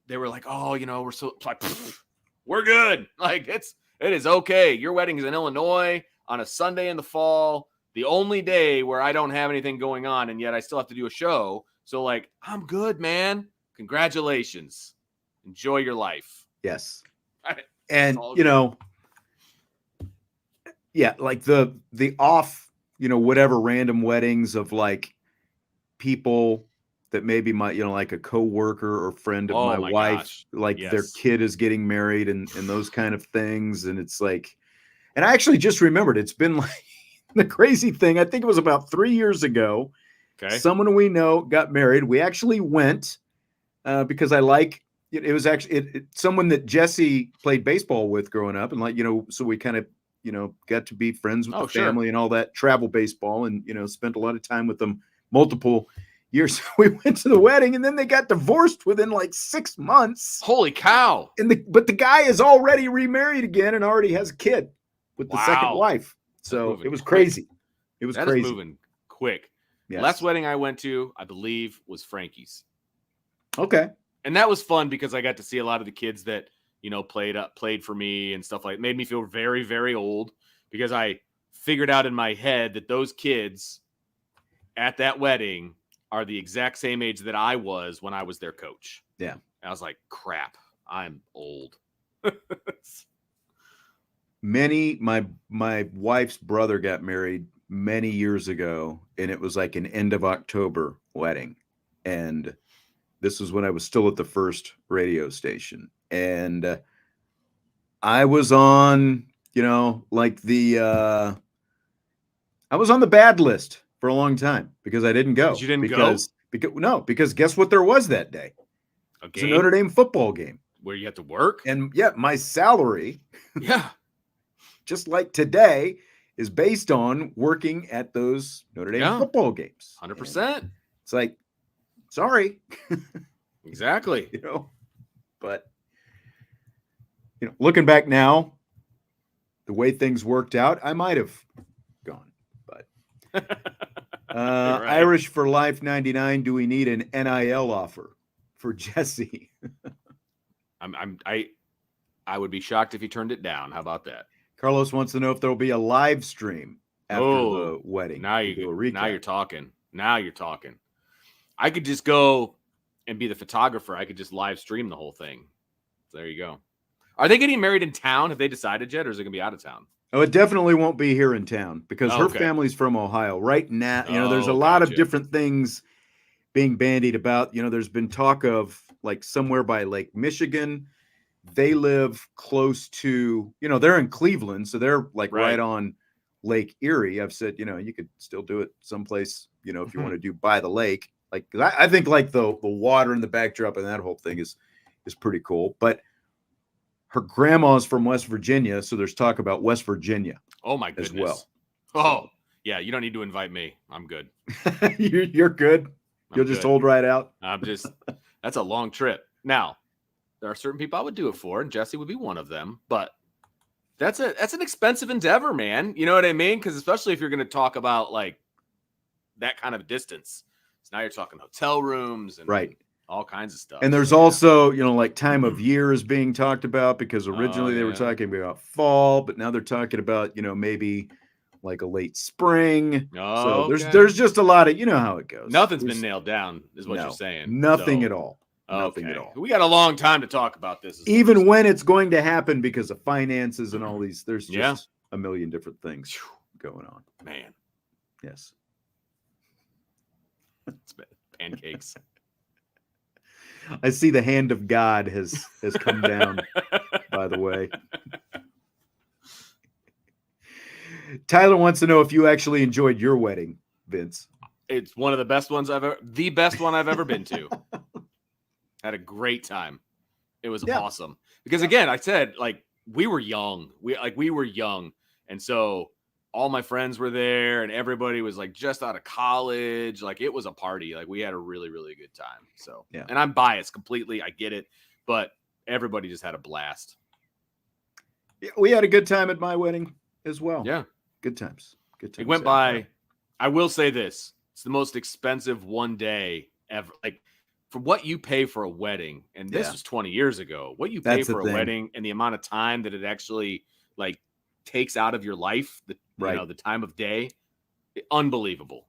they were like, oh, we're so like, we're good. Like it is okay. Your wedding is in Illinois on a Sunday in the fall, the only day where I don't have anything going on, and yet I still have to do a show. So like, I'm good, man. Congratulations. Enjoy your life. Yes. And like the off, whatever random weddings of like people that maybe my, like a coworker or friend of my wife, gosh. Like their kid is getting married and those kind of things. And it's like, and I actually just remembered, it's been like the crazy thing. I think it was about 3 years ago. Okay. Someone we know got married. We actually went because I like, it was actually someone that Jesse played baseball with growing up. And like, so we kind of, got to be friends with the family and all that, travel baseball, and, spent a lot of time with them multiple years. We went to the wedding and then they got divorced within like 6 months. Holy cow. But the guy is already remarried again and already has a kid with the second wife. So it was crazy. It was crazy. Is moving quick. Yes. Last wedding I went to, I believe, was Frankie's. Okay. And that was fun because I got to see a lot of the kids that, played for me and stuff like that. Made me feel very, very old because I figured out in my head that those kids at that wedding are the exact same age that I was when I was their coach. Yeah. And I was like, crap, I'm old. My wife's brother got married many years ago, and it was like an end of October wedding. And this was when I was still at the first radio station. And I was on, I was on the bad list for a long time because I didn't go. You didn't go? Because guess what there was that day? It's a Notre Dame football game. Where you have to work? And my salary, yeah, just like today, is based on working at those Notre Dame football games. 100%. And it's like, sorry. Exactly. But, looking back now, the way things worked out, I might have gone. But Right. Irish for Life 99. Do we need an NIL offer for Jesse? I would be shocked if he turned it down. How about that? Carlos wants to know if there will be a live stream after the wedding. Now you're talking. Now you're talking. I could just go and be the photographer. I could just live stream the whole thing. So there you go. Are they getting married in town? Have they decided yet, or is it going to be out of town? Oh, it definitely won't be here in town because her Okay. family's from Ohio. Right now, there's a lot of different things being bandied about. There's been talk of like somewhere by Lake Michigan. They live close to, they're in Cleveland, so they're like right on Lake Erie. I've said, you could still do it someplace, if you want to do by the lake. Like, I think like the water and the backdrop and that whole thing is pretty cool. But her grandma's from West Virginia, so there's talk about West Virginia. Oh my goodness. As well. Oh, yeah. You don't need to invite me. I'm good. You're good. You'll just hold right out. That's a long trip. Now, there are certain people I would do it for, and Jesse would be one of them. But that's an expensive endeavor, man. You know what I mean? Because especially if you're going to talk about like that kind of distance. So now you're talking hotel rooms and all kinds of stuff. And there's also, like time of year is being talked about because originally they were talking about fall, but now they're talking about, maybe like a late spring. So there's just a lot of, how it goes. Nothing's been nailed down is what you're saying. Nothing at all. Okay. Nothing at all. We got a long time to talk about this. Even when it's going to happen because of finances and all these, there's just a million different things going on. Man. Yes. It's pancakes. I see the hand of God has come down, by the way. Tyler wants to know if you actually enjoyed your wedding, Vince. It's one of the best ones the best one I've ever been to. Had a great time. It was awesome. Because again, I said like we were young. We were young. And so all my friends were there and everybody was like just out of college. Like it was a party. Like we had a really, really good time. So and I'm biased completely. I get it. But everybody just had a blast. Yeah, we had a good time at my wedding as well. Yeah. Good times. Good times. It went by. I will say this. It's the most expensive one day ever. Like for what you pay for a wedding, and this was 20 years ago, what you pay for a wedding and the amount of time that it actually like takes out of your life, the time of day, unbelievable.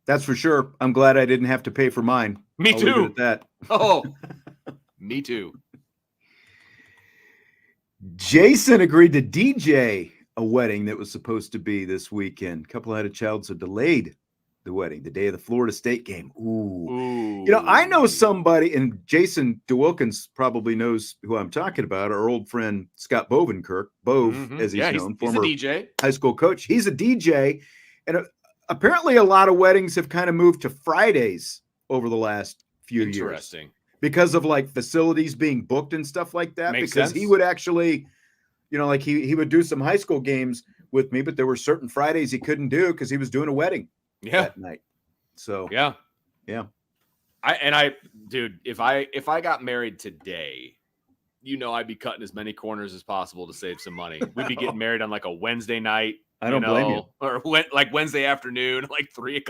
That's for sure. I'm glad I didn't have to pay for mine. Me too. Leave it at that. Oh, me too. Jason agreed to DJ a wedding that was supposed to be this weekend. Couple had a child, so delayed the wedding, the day of the Florida State game. Ooh. I know somebody, and Jason DeWilkins probably knows who I'm talking about, our old friend Scott Bovenkirk, as he's known, former he's a DJ. High school coach. He's a DJ, and apparently a lot of weddings have kind of moved to Fridays over the last few years. Interesting. Because of like facilities being booked and stuff like that. Makes because sense. He would actually, like he would do some high school games with me, but there were certain Fridays he couldn't do because he was doing a wedding that night. So yeah. Dude, if I got married today, I'd be cutting as many corners as possible to save some money. We'd be getting married on like a Wednesday night. I don't blame you. Or like Wednesday afternoon, like 3:00.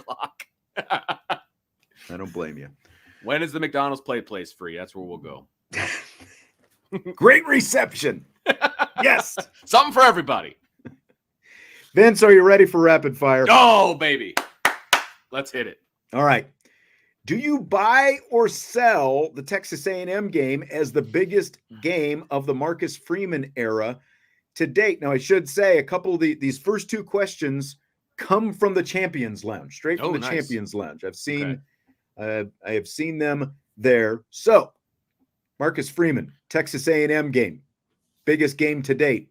I don't blame you. When is the McDonald's play place free? That's where we'll go. Great reception. Yes. Something for everybody. Vince, are you ready for rapid fire? Oh, baby. Let's hit it. All right. Do you buy or sell the Texas A&M game as the biggest game of the Marcus Freeman era to date? Now, I should say a couple of these first two questions come from the Champions Lounge, straight from the Champions Lounge. I've seen, I have seen them there. So, Marcus Freeman, Texas A&M game, biggest game to date.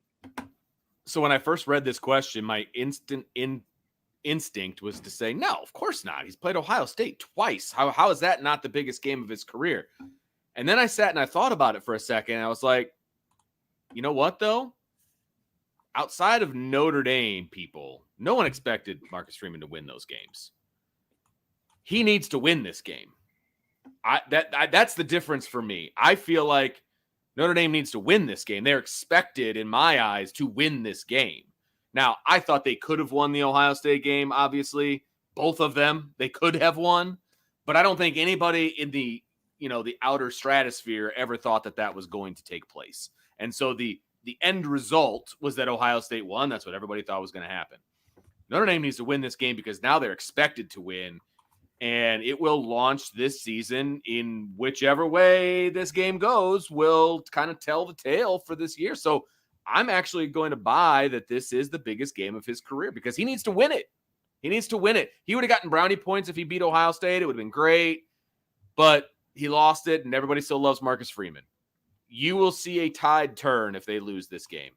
So when I first read this question, my instinct was to say, no, of course not. He's played Ohio State twice. How is that not the biggest game of his career? And then I sat and I thought about it for a second. And I was like, you know what, though? Outside of Notre Dame people, no one expected Marcus Freeman to win those games. He needs to win this game. That's the difference for me. I feel like Notre Dame needs to win this game. They're expected, in my eyes, to win this game. Now, I thought they could have won the Ohio State game, obviously. Both of them, they could have won. But I don't think anybody in the outer stratosphere ever thought that was going to take place. And so the end result was that Ohio State won. That's what everybody thought was going to happen. Notre Dame needs to win this game because now they're expected to win. And it will launch this season in whichever way this game goes will kind of tell the tale for this year. So I'm actually going to buy that this is the biggest game of his career because he needs to win it. He needs to win it. He would have gotten brownie points if he beat Ohio State. It would have been great. But he lost it, and everybody still loves Marcus Freeman. You will see a tide turn if they lose this game.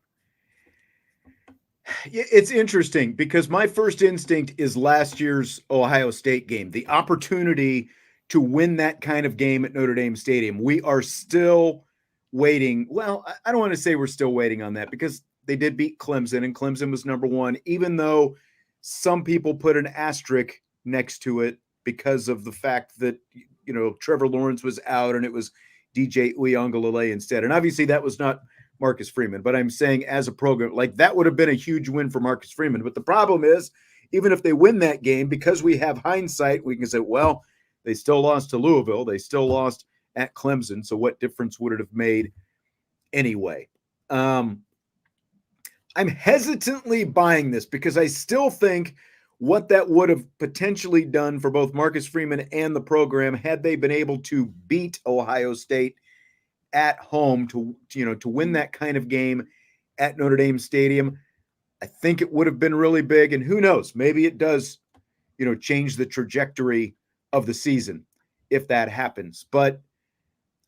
It's interesting because my first instinct is last year's Ohio State game, the opportunity to win that kind of game at Notre Dame Stadium. We are still waiting. Well, I don't want to say we're still waiting on that because they did beat Clemson, and Clemson was number one, even though some people put an asterisk next to it because of the fact that, Trevor Lawrence was out and it was DJ Uiagalelei instead. And obviously that was not Marcus Freeman, but I'm saying as a program, like that would have been a huge win for Marcus Freeman. But the problem is, even if they win that game, because we have hindsight, we can say, well, they still lost to Louisville. They still lost at Clemson. So what difference would it have made anyway? I'm hesitantly buying this because I still think what that would have potentially done for both Marcus Freeman and the program had they been able to beat Ohio State at home to win that kind of game at Notre Dame Stadium. I think it would have been really big, and who knows, maybe it does, change the trajectory of the season if that happens. But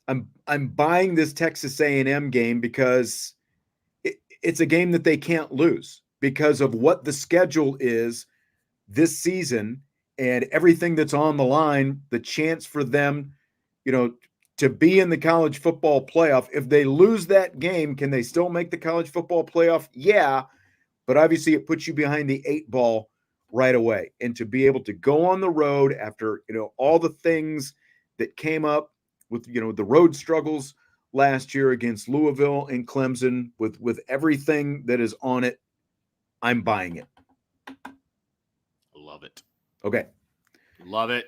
I'm buying this Texas A&M game because it's a game that they can't lose because of what the schedule is this season and everything that's on the line, the chance for them, to be in the college football playoff. If they lose that game, can they still make the college football playoff? Yeah, but obviously it puts you behind the 8 ball right away. And to be able to go on the road after, all the things that came up with, the road struggles last year against Louisville and Clemson with everything that is on it, I'm buying it. Love it. Okay. Love it.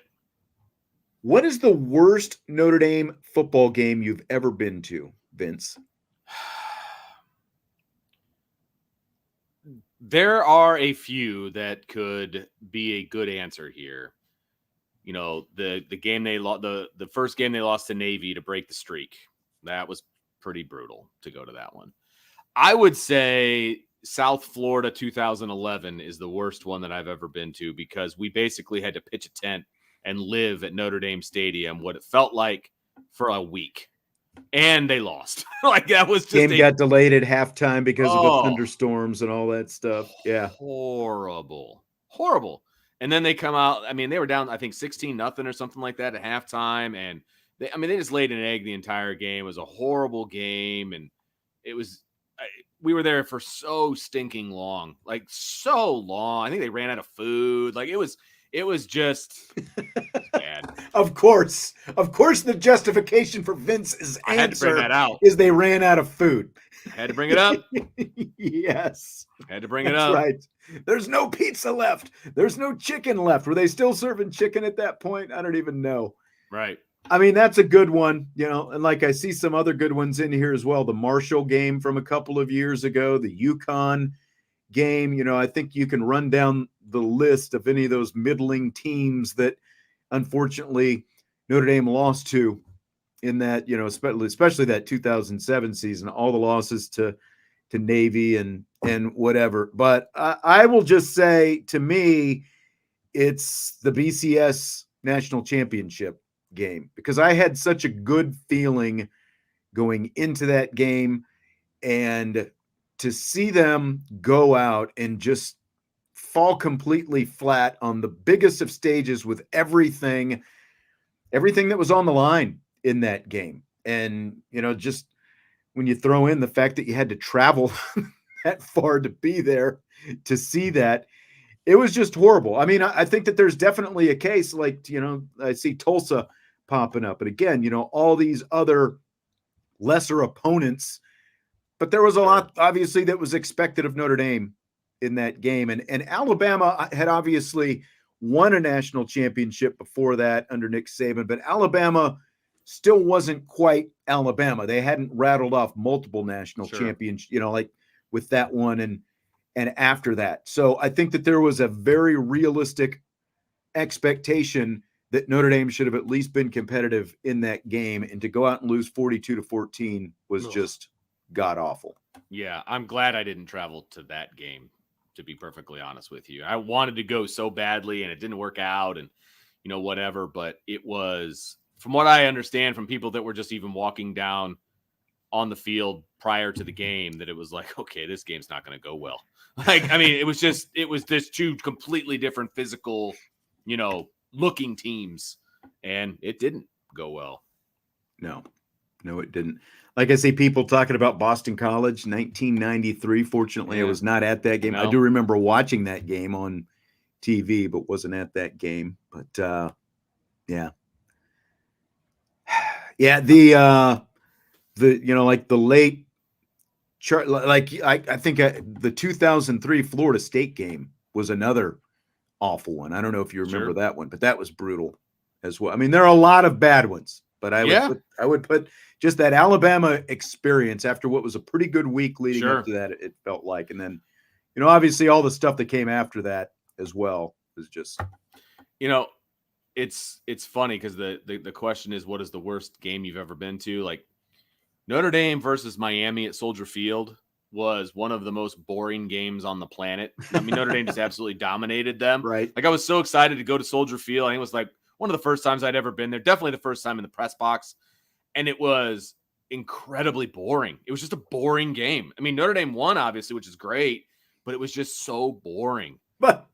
What is the worst Notre Dame football game you've ever been to, Vince? There are a few that could be a good answer here. The game the first game they lost to Navy to break the streak. That was pretty brutal to go to that one. I would say South Florida 2011 is the worst one that I've ever been to because we basically had to pitch a tent and live at Notre Dame Stadium, what it felt like for a week. And they lost. Like that was just game got delayed at halftime because of the thunderstorms and all that stuff. Yeah. Horrible. And then they come out. I mean, they were down, I think 16-0 or something like that at halftime. And they just laid an egg the entire game. It was a horrible game. And we were there for so stinking long, like so long. I think they ran out of food. Like it was just bad. Of course, the justification for Vince's answer is they ran out of food. I had to bring it up. Yes. Had to bring it up. Right. There's no pizza left. There's no chicken left. Were they still serving chicken at that point? I don't even know. Right. I mean, that's a good one, and like I see some other good ones in here as well. The Marshall game from a couple of years ago, the UConn game, I think you can run down the list of any of those middling teams that unfortunately Notre Dame lost to in that, especially that 2007 season, all the losses to Navy and whatever. But I will just say, to me, it's the BCS national championship game because I had such a good feeling going into that game, and to see them go out and just fall completely flat on the biggest of stages with everything that was on the line in that game. And, just when you throw in the fact that you had to travel that far to be there to see that, it was just horrible. I mean, I think that there's definitely a case like, I see Tulsa popping up. And again, all these other lesser opponents. But there was a lot, obviously, that was expected of Notre Dame in that game. And Alabama had obviously won a national championship before that under Nick Saban, but Alabama still wasn't quite Alabama. They hadn't rattled off multiple national champions, like with that one and after that. So I think that there was a very realistic expectation that Notre Dame should have at least been competitive in that game, and to go out and lose 42-14 was just god awful. Yeah, I'm glad I didn't travel to that game, to be perfectly honest with you. I wanted to go so badly and it didn't work out and whatever, but it was, from what I understand from people that were just even walking down on the field prior to the game, that it was like, okay, this game's not going to go well. It was just two completely different physical, looking teams, and it didn't go well. No, it didn't. Like I say, people talking about Boston College, 1993. Fortunately, I was not at that game. I do remember watching that game on TV, but wasn't at that game. But yeah. The like the late chart, like I think the 2003 Florida State game was another awful one. I don't know if you remember that one, but that was brutal as well. I mean, there are a lot of bad ones, but I would put just that Alabama experience after what was a pretty good week leading up to that, it felt like. And then, obviously all the stuff that came after that as well was just, it's funny because the question is, what is the worst game you've ever been to? Like, Notre Dame versus Miami at Soldier Field was one of the most boring games on the planet. I mean, Notre Dame just absolutely dominated them. Right. Like, I was so excited to go to Soldier Field. I think it was like one of the first times I'd ever been there. Definitely the first time in the press box. And it was incredibly boring. It was just a boring game. I mean, Notre Dame won, obviously, which is great, but it was just so boring. But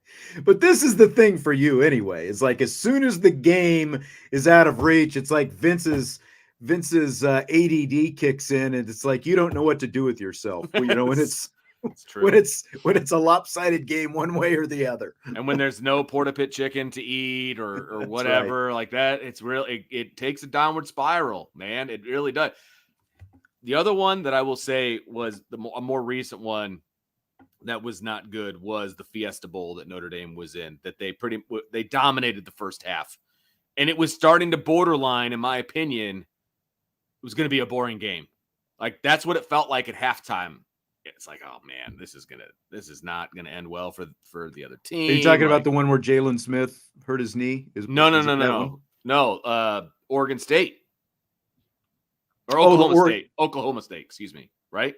this is the thing for you anyway. It's like, as soon as the game is out of reach, it's like Vince's ADD kicks in, and it's like you don't know what to do with yourself. When it's true. When it's a lopsided game one way or the other, and when there's no porta pit chicken to eat or whatever like that, it's really it takes a downward spiral, man. It really does. The other one that I will say was a more recent one that was not good was the Fiesta Bowl that Notre Dame was in. That they dominated the first half, and it was starting to borderline, in my opinion, it was going to be a boring game. Like, that's what it felt like at halftime. It's like, oh man, this is not gonna end well for the other team. Are you talking about the one where Jalen Smith hurt his knee? No. Oregon State or Oklahoma State. Excuse me. Right?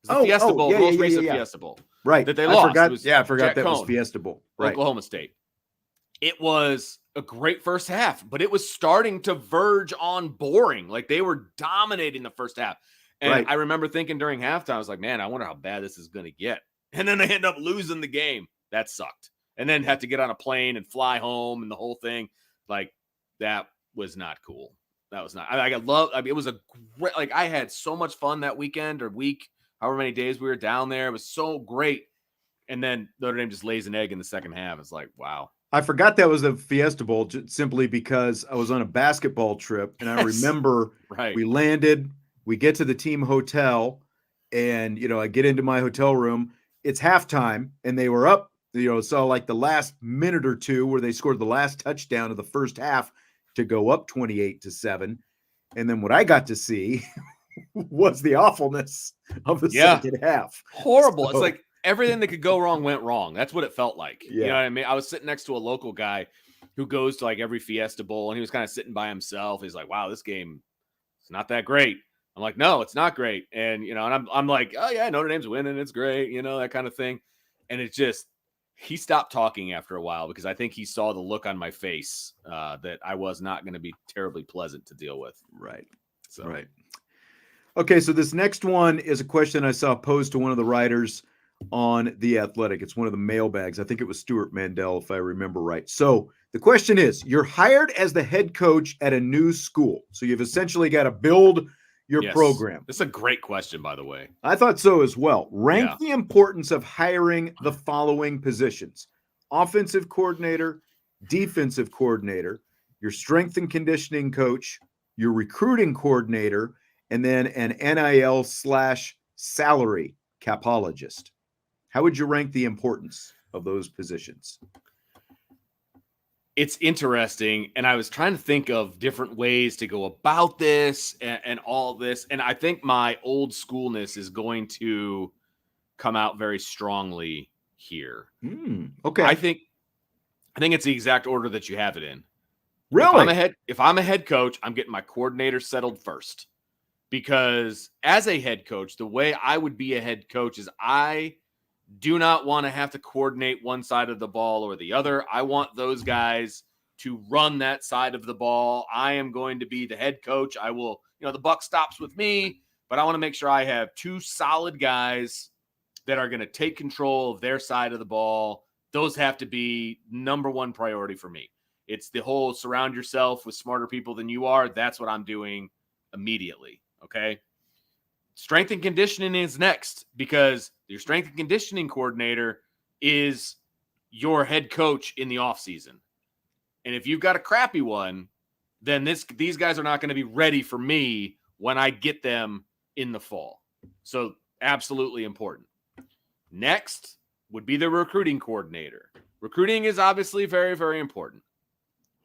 It's the Fiesta Bowl, the most recent Fiesta Bowl, right? That they lost. I forgot that was Fiesta Bowl. Right. Oklahoma State. It was a great first half, but it was starting to verge on boring. Like, they were dominating the first half. And I remember thinking during halftime, I was like, man, I wonder how bad this is going to get. And then they end up losing the game. That sucked. And then had to get on a plane and fly home and the whole thing. Like, that was not cool. That was not. It was a great, like, I had so much fun that weekend or week, however many days we were down there. It was so great. And then Notre Dame just lays an egg in the second half. It's like, wow. I forgot that was the Fiesta Bowl simply because I was on a basketball trip, and I remember we landed. We get to the team hotel, and, I get into my hotel room. It's halftime, and they were up, so like the last minute or two where they scored the last touchdown of the first half to go up 28-7. And then what I got to see was the awfulness of the second half. Horrible. So, it's like everything that could go wrong went wrong. That's what it felt like. Yeah. You know what I mean? I was sitting next to a local guy who goes to like every Fiesta Bowl, and he was kind of sitting by himself. He's like, wow, this game is not that great. I'm like, no, it's not great. And, and I'm like, oh yeah, Notre Dame's winning. It's great. That kind of thing. And it just, he stopped talking after a while because I think he saw the look on my face that I was not going to be terribly pleasant to deal with. Right. Right. Okay. So this next one is a question I saw posed to one of the writers on The Athletic. It's one of the mailbags. I think it was Stuart Mandel, if I remember right. So the question is, you're hired as the head coach at a new school. So you've essentially got to build your program. This is a great question, by the way. I thought so as well. Rank the importance of hiring the following positions: offensive coordinator, defensive coordinator, your strength and conditioning coach, your recruiting coordinator, and then an NIL/salary capologist. How would you rank the importance of those positions? It's interesting, and I was trying to think of different ways to go about this and all this, and I think my old schoolness is going to come out very strongly here. Okay. I think it's the exact order that you have it in. Really? If I'm a head coach, I'm getting my coordinator settled first, because as a head coach, the way I would be a head coach is I do not want to have to coordinate one side of the ball or the other. I want those guys to run that side of the ball. I am going to be the head coach. I will, the buck stops with me, but I want to make sure I have two solid guys that are going to take control of their side of the ball. Those have to be number one priority for me. It's the whole surround yourself with smarter people than you are. That's what I'm doing immediately. Okay. Strength and conditioning is next, because your strength and conditioning coordinator is your head coach in the offseason. And if you've got a crappy one, then these guys are not going to be ready for me when I get them in the fall. So absolutely important. Next would be the recruiting coordinator. Recruiting is obviously very, very important,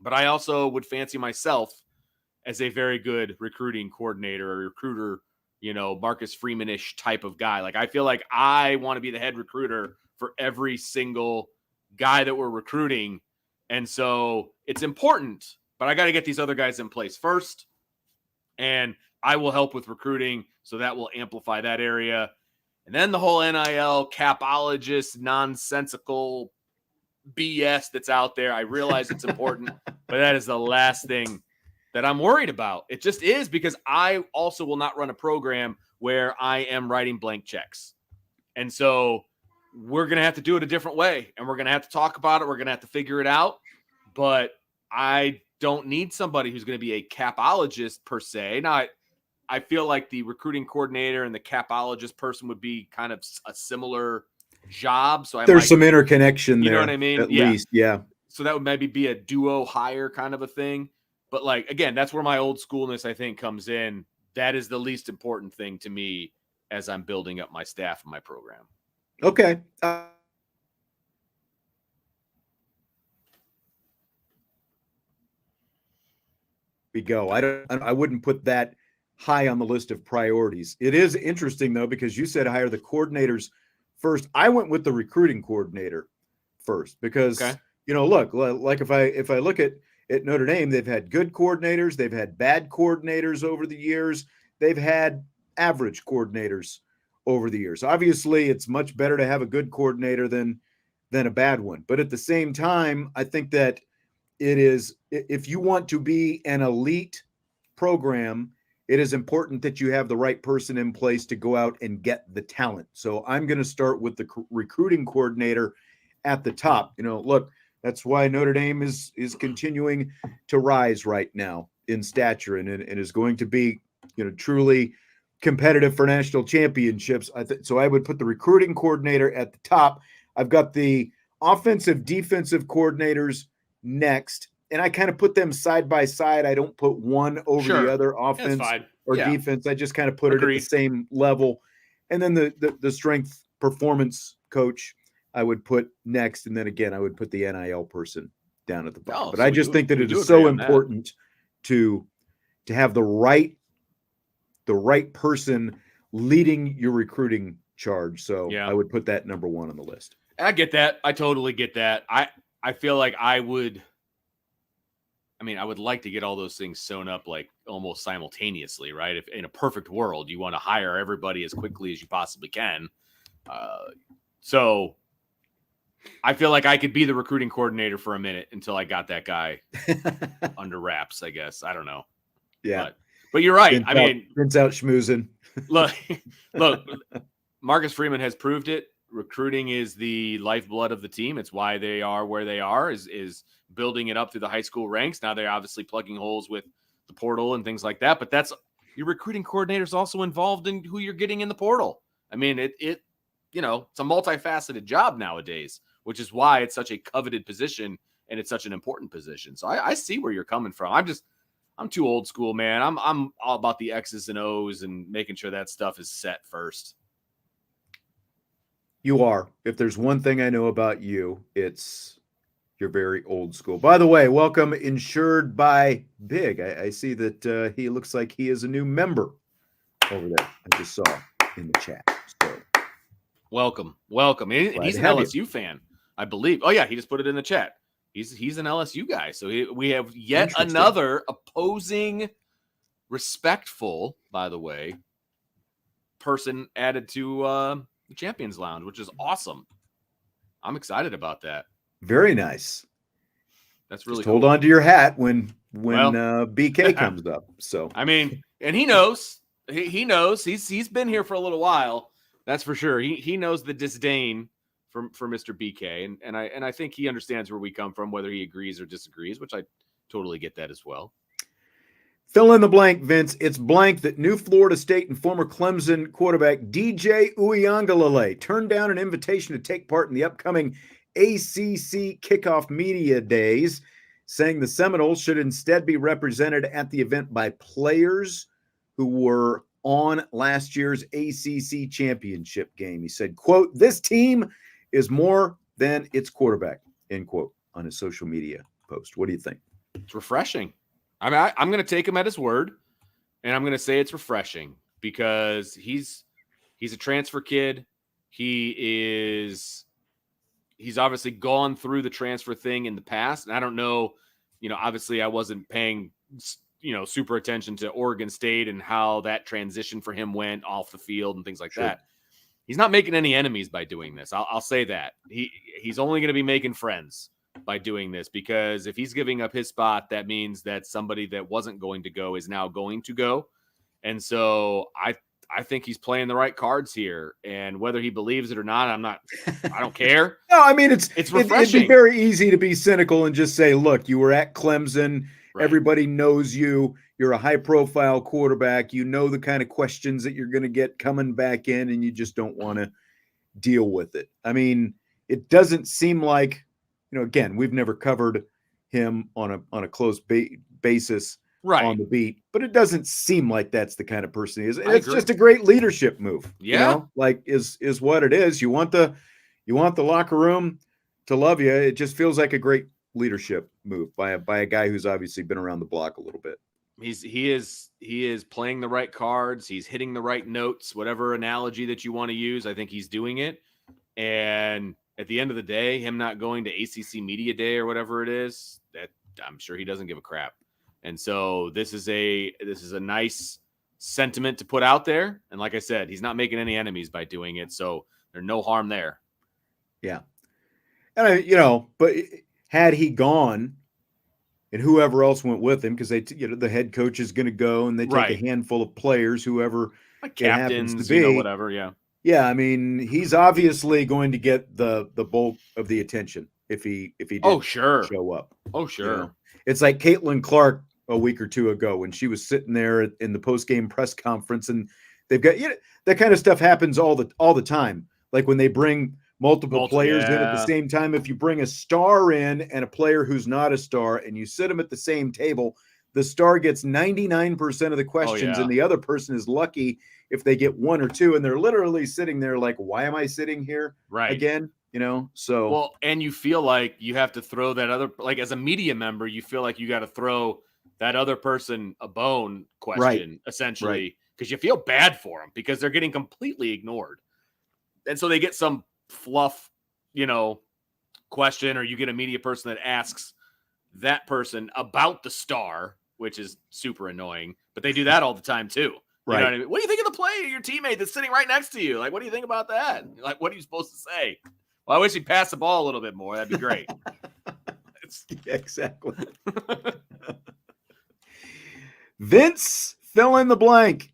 but I also would fancy myself as a very good recruiting coordinator or recruiter, Marcus Freeman-ish type of guy. Like, I feel like I want to be the head recruiter for every single guy that we're recruiting. And so it's important, but I got to get these other guys in place first. And I will help with recruiting, so that will amplify that area. And then the whole NIL capologist nonsensical BS that's out there. I realize it's important, but that is the last thing that I'm worried about. It just is, because I also will not run a program where I am writing blank checks. And so we're going to have to do it a different way, and we're going to have to talk about it. We're going to have to figure it out, but I don't need somebody who's going to be a capologist per se. Now, I feel like the recruiting coordinator and the capologist person would be kind of a similar job. So there's some interconnection there. You know what I mean? At least, yeah. So that would maybe be a duo hire kind of a thing. But like, again, that's where my old schoolness, I think, comes in. That is the least important thing to me as I'm building up my staff and my program. Okay. We go. I wouldn't put that high on the list of priorities. It is interesting, though, because you said hire the coordinators first. I went with the recruiting coordinator first because, look, like if I look at Notre Dame, they've had good coordinators, they've had bad coordinators over the years, they've had average coordinators over the years. Obviously, it's much better to have a good coordinator than a bad one. But at the same time, I think that it is, if you want to be an elite program, it is important that you have the right person in place to go out and get the talent. So I'm going to start with the recruiting coordinator at the top. Look, that's why Notre Dame is continuing to rise right now in stature and is going to be, truly competitive for national championships. So I would put the recruiting coordinator at the top. I've got the offensive, defensive coordinators next, and I kind of put them side by side. I don't put one over the other, offense or defense. I just kind of put it at the same level. And then the strength performance coach I would put next. And then again, I would put the NIL person down at the bottom. But I just think that it is so important to have the right person leading your recruiting charge. So I would put that number one on the list. I get that. I totally get that. I feel like I would like to get all those things sewn up like almost simultaneously, right? If in a perfect world, you want to hire everybody as quickly as you possibly can. So I feel like I could be the recruiting coordinator for a minute until I got that guy under wraps, I guess. I don't know. Yeah. But you're right. Prince out schmoozing. look, Marcus Freeman has proved it. Recruiting is the lifeblood of the team. It's why they are where they are, is building it up through the high school ranks. Now they're obviously plugging holes with the portal and things like that, but that's your recruiting coordinator is also involved in who you're getting in the portal. It's a multifaceted job nowadays, which is why it's such a coveted position and it's such an important position. So I see where you're coming from. I'm too old school, man. I'm all about the X's and O's and making sure that stuff is set first. You are. If there's one thing I know about you, it's you're very old school. By the way, welcome Insured by Big. I see that he looks like he is a new member over there. I just saw in the chat. So welcome. And he's an LSU fan, I believe. Oh yeah, he just put it in the chat. He's an LSU guy. So we have yet another opposing, respectful, by the way, person added to the Champions Lounge, which is awesome. I'm excited about that. Very nice. That's really just hold on to your hat when well, BK comes up. So I mean, and he knows. He knows. He's been here for a little while. That's for sure. He knows the disdain for Mr. BK, and I think he understands where we come from, whether he agrees or disagrees, which I totally get that as well. Fill in the blank, Vince. It's blank that new Florida State and former Clemson quarterback DJ Uiagalelei turned down an invitation to take part in the upcoming ACC kickoff media days, saying the Seminoles should instead be represented at the event by players who were on last year's ACC championship game. He said, quote, "This team is more than its quarterback," end quote, on his social media post. What do you think? It's refreshing. I mean, I'm going to take him at his word, and I'm going to say it's refreshing because he's a transfer kid. He's obviously gone through the transfer thing in the past, and I don't know, obviously I wasn't paying, super attention to Oregon State and how that transition for him went off the field and things like that. He's not making any enemies by doing this. I'll say that. He's only going to be making friends by doing this, because if he's giving up his spot, that means that somebody that wasn't going to go is now going to go. And so I think he's playing the right cards here, and whether he believes it or not, I don't care. No, I mean, it's refreshing. It'd be very easy to be cynical and just say, look, you were at Clemson. Right. Everybody knows you. You're a high profile quarterback. You know the kind of questions that you're going to get coming back in, and you just don't want to deal with it. I mean, it doesn't seem like, again, we've never covered him on a close basis on the beat, but it doesn't seem like that's the kind of person he is. And it's just a great leadership move. Yeah. Is what it is. You want the locker room to love you. It just feels like a great leadership move by a guy who's obviously been around the block a little bit. He is playing the right cards. He's hitting the right notes, whatever analogy that you want to use. I think he's doing it. And at the end of the day, him not going to ACC Media Day or whatever it is, that I'm sure he doesn't give a crap. And so this is a nice sentiment to put out there. And like I said, he's not making any enemies by doing it. So there's no harm there. Yeah. And but had he gone and whoever else went with him, because the head coach is going to go and they take a handful of players, whoever like captains, it happens to be, whatever. Yeah. Yeah, I mean, he's obviously going to get the bulk of the attention if he did show up. Oh, sure. It's like Caitlin Clark a week or two ago when she was sitting there in the post-game press conference, and they've got that kind of stuff happens all the time. Like when they bring multiple players in at the same time. If you bring a star in and a player who's not a star and you sit them at the same table, the star gets 99% of the questions, and the other person is lucky if they get one or two, and they're literally sitting there like, why am I sitting here again? So. Well, and you feel like you have to throw that other, like as a media member, you feel like you got to throw that other person a bone question, essentially, because you feel bad for them because they're getting completely ignored. And so they get some fluff, question, or you get a media person that asks that person about the star, which is super annoying, but they do that all the time too. You know what I mean? What do you think of the play of your teammate that's sitting right next to you? Like, what do you think about that? Like, what are you supposed to say? Well, I wish he'd pass the ball a little bit more. That'd be great. Yeah, exactly. Vince, fill in the blank.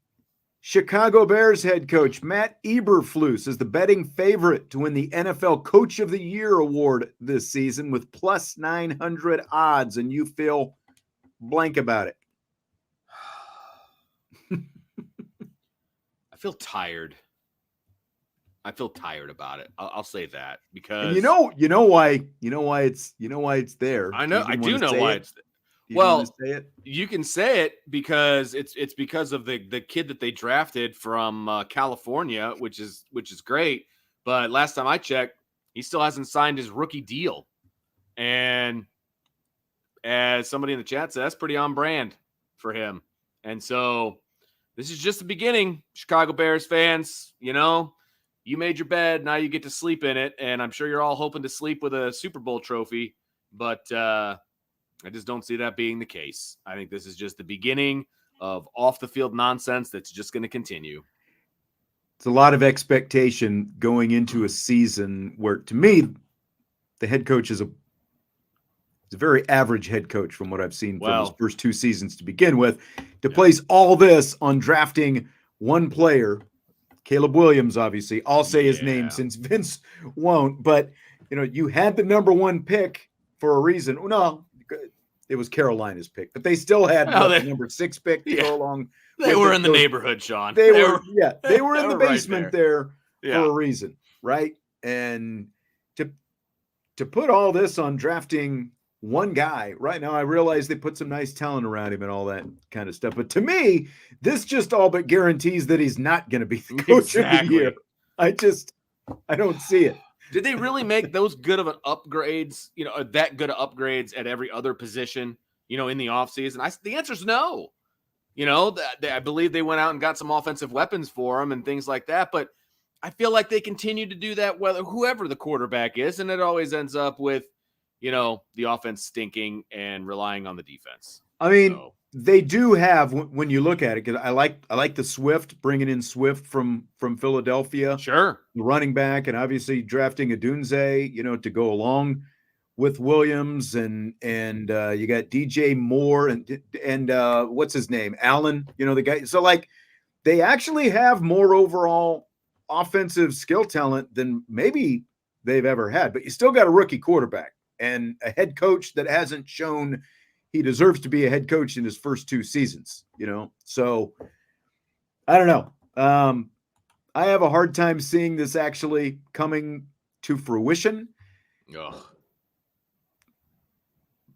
Chicago Bears head coach Matt Eberflus is the betting favorite to win the NFL Coach of the Year award this season with plus 900 odds, and you feel blank about it. I feel tired. I feel tired about it. I'll say that because and you know why it's there. I know. I do know why it's. Do you want to Well, say it? you can say it because it's because of the kid that they drafted from California, which is great. But last time I checked, he still hasn't signed his rookie deal, and as somebody in the chat said, that's pretty on brand for him. And so this is just the beginning, Chicago Bears fans. You made your bed, now you get to sleep in it, and I'm sure you're all hoping to sleep with a Super Bowl trophy, but I just don't see that being the case. I think this is just the beginning of off-the-field nonsense that's just going to continue. It's a lot of expectation going into a season where, to me, the head coach is a very average head coach from what I've seen from his first 2 seasons to begin with. To place all this on drafting one player, Caleb Williams, obviously, I'll say his name since Vince won't, but you had the number 1 pick for a reason. No, it was Carolina's pick, but they still had the number 6 pick to go along. They were in the neighborhood, Sean. They were in the basement right there for a reason, right? And to put all this on drafting one guy right now, I realize they put some nice talent around him and all that kind of stuff. But to me, this just all but guarantees that he's not going to be the coach of the year. I don't see it. Did they really make those good of an upgrades, that good of upgrades at every other position, in the offseason? The answer is no. I believe they went out and got some offensive weapons for him and things like that. But I feel like they continue to do that, whoever the quarterback is. And it always ends up with, the offense stinking and relying on the defense. I mean, they do have, when you look at it, because I like the Swift, bringing in Swift from Philadelphia. Sure. The running back, and obviously drafting Adunze, to go along with Williams, and you got DJ Moore and what's his name? Allen, the guy. So they actually have more overall offensive skill talent than maybe they've ever had, but you still got a rookie quarterback and a head coach that hasn't shown he deserves to be a head coach in his first 2 seasons, So I don't know. I have a hard time seeing this actually coming to fruition. Ugh.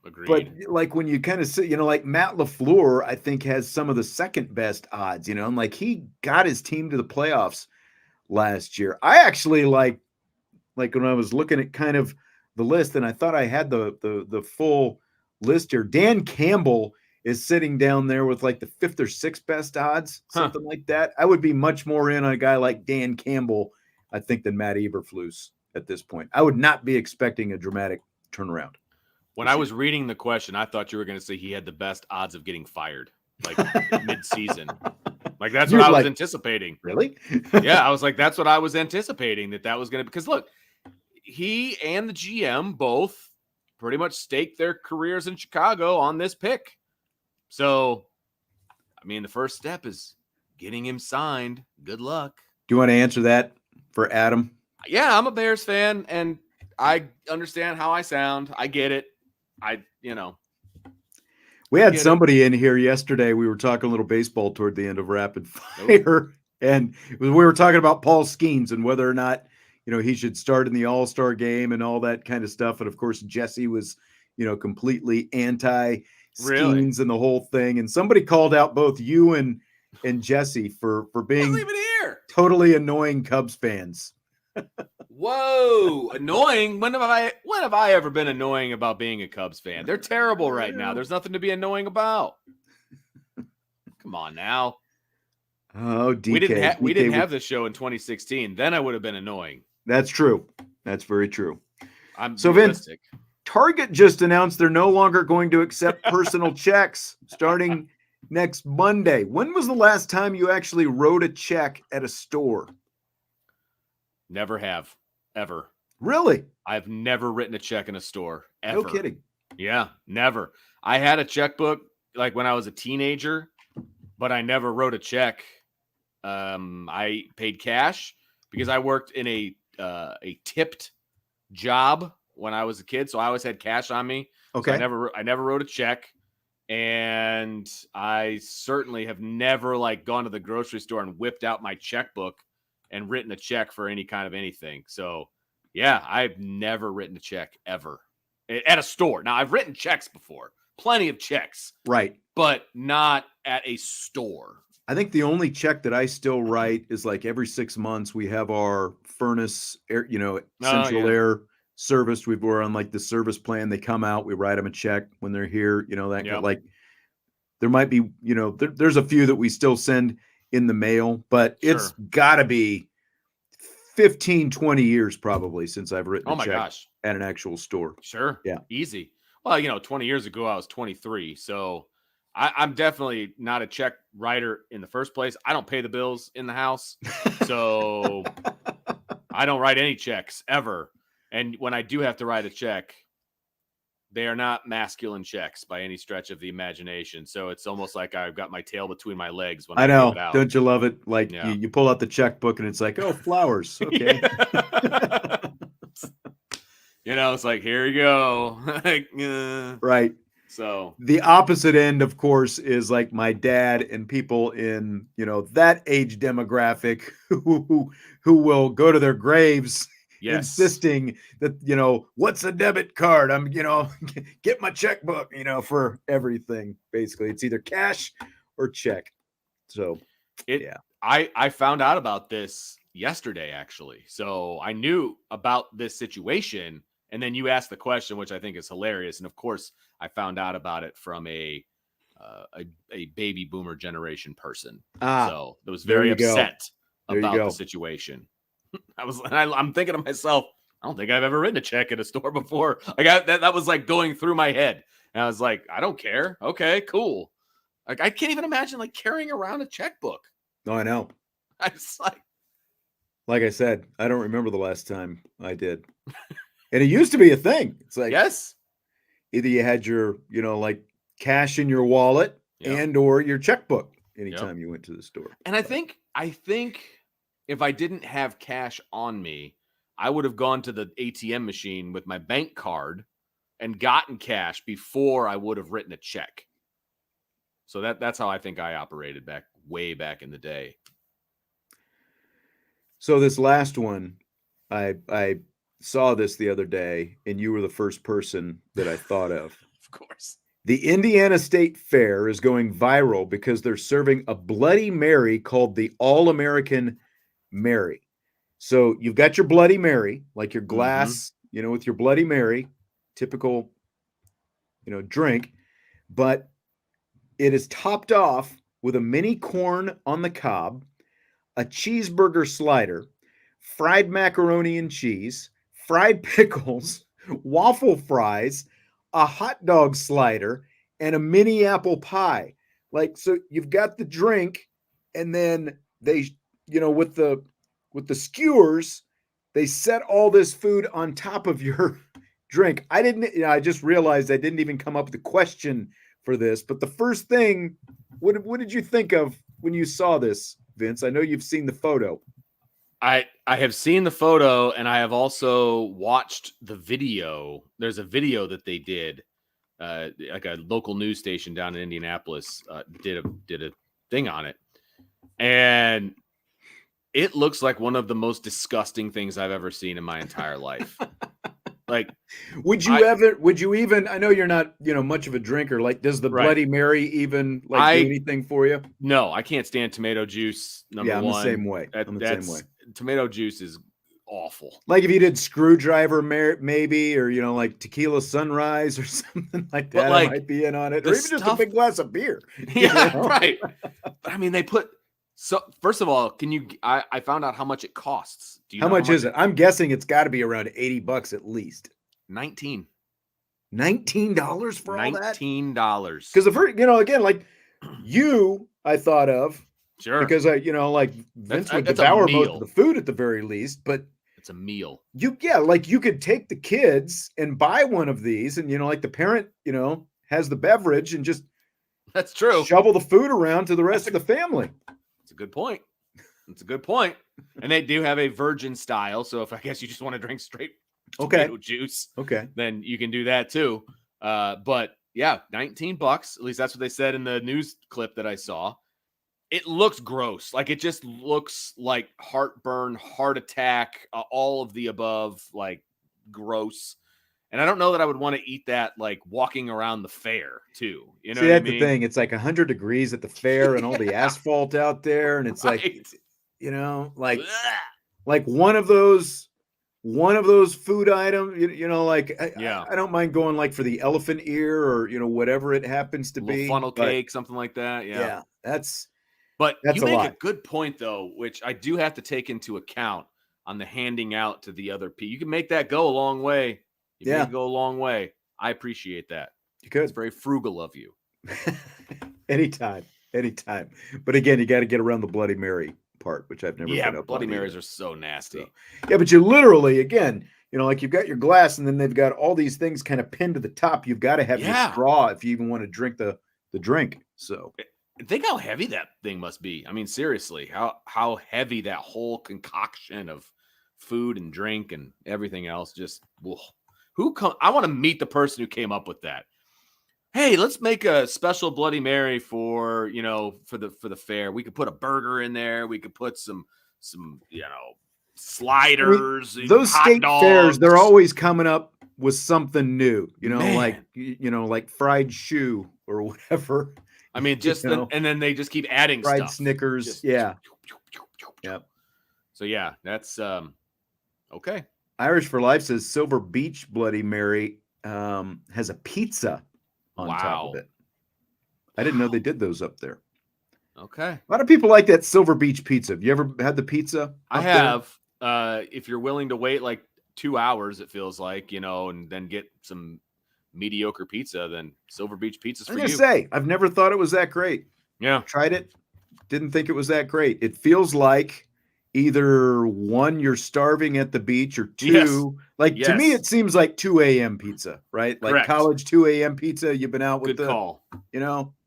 Agreed. But when you kind of see, Matt LaFleur, I think has some of the second best odds, and he got his team to the playoffs last year. I actually like when I was looking at kind of the list, and I thought I had the full list here. Dan Campbell is sitting down there with the 5th or 6th best odds, something like that. I would be much more in on a guy like Dan Campbell, I think, than Matt Eberflus at this point. I would not be expecting a dramatic turnaround. When I was reading the question, I thought you were going to say he had the best odds of getting fired, mid-season. That's what I was anticipating. Really? Yeah, I was like, that's what I was anticipating, that was going to – because, look, he and the GM both pretty much staked their careers in Chicago on this pick. So, I mean, the first step is getting him signed. Good luck. Do you want to answer that for Adam? Yeah, I'm a Bears fan, and I understand how I sound. I get it. We had somebody in here yesterday. We were talking a little baseball toward the end of Rapid Fire, and we were talking about Paul Skeens and whether or not he should start in the All-Star game and all that kind of stuff. And of course, Jesse was completely anti Skeens and the whole thing. And somebody called out both you and Jesse for being totally annoying Cubs fans. Whoa, annoying. When have I ever been annoying about being a Cubs fan? They're terrible right now. There's nothing to be annoying about. Come on now. Oh, DK. We didn't have this show in 2016. Then I would have been annoying. That's true. That's very true. I'm so realistic. Vince, Target just announced they're no longer going to accept personal checks starting next Monday. When was the last time you actually wrote a check at a store? Never have. Ever. Really? I've never written a check in a store. Ever. No kidding. Yeah, never. I had a checkbook when I was a teenager, but I never wrote a check. I paid cash because I worked in a tipped job when I was a kid, so I always had cash on me. Okay. So I never wrote a check, and I certainly have never gone to the grocery store and whipped out my checkbook and written a check for any kind of anything. So yeah, I've never written a check ever at a store. Now I've written checks before. plenty of checks, Right. but not at a store. I think the only check that I still write is like every 6 months we have our furnace air, central air serviced. We're on like the service plan. They come out, we write them a check when they're here, like there might be, there's a few that we still send in the mail, but it's gotta be 15, 20 years probably since I've written a check at an actual store. Sure. Yeah. Easy. Well, 20 years ago, I was 23. So I'm definitely not a check writer in the first place. I don't pay the bills in the house. So I don't write any checks ever. And when I do have to write a check, they are not masculine checks by any stretch of the imagination. So it's almost like I've got my tail between my legs when I know. give it out. Don't you love it? Like you pull out the checkbook and it's like, oh, flowers. Okay. It's like, here you go. Right. So the opposite end, of course, is like my dad and people in, that age demographic who will go to their graves insisting that, what's a debit card? I'm, get my checkbook, for everything. Basically, it's either cash or check. So I found out about this yesterday, actually. So I knew about this situation. And then you asked the question, which I think is hilarious. And of course, I found out about it from a baby boomer generation person. So that was very upset about the situation. I'm thinking to myself, I don't think I've ever written a check at a store before. Like that was like going through my head. And I was like, I don't care. Okay, cool. Like I can't even imagine like carrying around a checkbook. No, I know. I was like I said, I don't remember the last time I did. And it used to be a thing. It's like, either you had your, like cash in your wallet and or your checkbook anytime you went to the store. And I think if I didn't have cash on me, I would have gone to the ATM machine with my bank card and gotten cash before I would have written a check. So that's how I think I operated way back in the day. So this last one, I saw this the other day, and you were the first person that I thought of. Of course. The Indiana State Fair is going viral because they're serving a Bloody Mary called the All-American Mary. So you've got your Bloody Mary, like your glass, with your Bloody Mary, typical, drink, but it is topped off with a mini corn on the cob, a cheeseburger slider, fried macaroni and cheese, fried pickles, waffle fries, a hot dog slider, and a mini apple pie. Like, so you've got the drink, and then they, with the skewers, they set all this food on top of your drink. I just realized I didn't even come up with a question for this, but the first thing, what did you think of when you saw this, Vince? I know you've seen the photo. I have seen the photo, and I have also watched the video. There's a video that they did, like a local news station down in Indianapolis did a thing on it, and it looks like one of the most disgusting things I've ever seen in my entire life. Like, would you even? I know you're not, much of a drinker. Like, does the Bloody Mary even do anything for you? No, I can't stand tomato juice. Number one, I'm the same way. Tomato juice is awful. Like if you did Screwdriver, maybe, or like Tequila Sunrise or something like that, it might be in on it, or even just a big glass of beer. Yeah, right. But I mean, they put. So first of all, I found out how much it costs. Do you know how much is it? I'm guessing it's got to be around $80 at least. $19 for all that? $19. Because the first, again, like I thought of. Sure. Because Vince would devour most of the food at the very least, but it's a meal. You could take the kids and buy one of these, and like the parent, has the beverage and just that's true. Shovel the food around to the rest of the family. It's a good point. And they do have a virgin style, so if I guess you just want to drink straight tomato juice, then you can do that too. But yeah, $19. At least that's what they said in the news clip that I saw. It looks gross. Like it just looks like heartburn, heart attack, all of the above, like gross. And I don't know that I would want to eat that like walking around the fair too. You know See, what I that's the mean? thing. It's like 100 degrees at the fair and all the Yeah, asphalt out there. And it's like, right. like Blech. one of those food items, like Yeah. I don't mind going like for the elephant ear or, whatever it happens to A little be. funnel But cake, something like that. Yeah. yeah, that's But you a make a lot. good point though, which I do have to take into account on the handing out to the other people. You can make that go a long way. You make Yeah, it go a long way. I appreciate that. you It's could. very frugal of you. Anytime. But again, you got to get around the Bloody Mary part, which I've never Yeah, been up Bloody on Marys either. are so nasty. So, yeah, but you literally, again, like you've got your glass and then they've got all these things kind of pinned to the top. You've got to have your Yeah. straw if you even want to drink the drink. So Think how heavy that thing must be. I mean, seriously, how heavy that whole concoction of food and drink and everything else just I want to meet the person who came up with that. Hey, let's make a special Bloody Mary for the fair. We could put a burger in there. We could put some sliders, those hot state fairs, they're dogs. always coming up with something new, Man. like fried shoe or whatever. I mean, and then they just keep adding fried stuff. Snickers. Yeah. Yep. So yeah, that's okay. Irish for Life says Silver Beach Bloody Mary has a pizza on top of it. I didn't know they did those up there. Okay. A lot of people like that Silver Beach pizza. Have you ever had the pizza? I have. If you're willing to wait like 2 hours, it feels like, and then get some mediocre pizza, then Silver Beach pizza's for you. I was gonna say, I've never thought it was that great. Yeah. Tried it. Didn't think it was that great. It feels like either one, you're starving at the beach, or two, to me, it seems like 2 a.m. pizza, right? Like Correct. college 2 a.m. pizza. You've been out with Good call.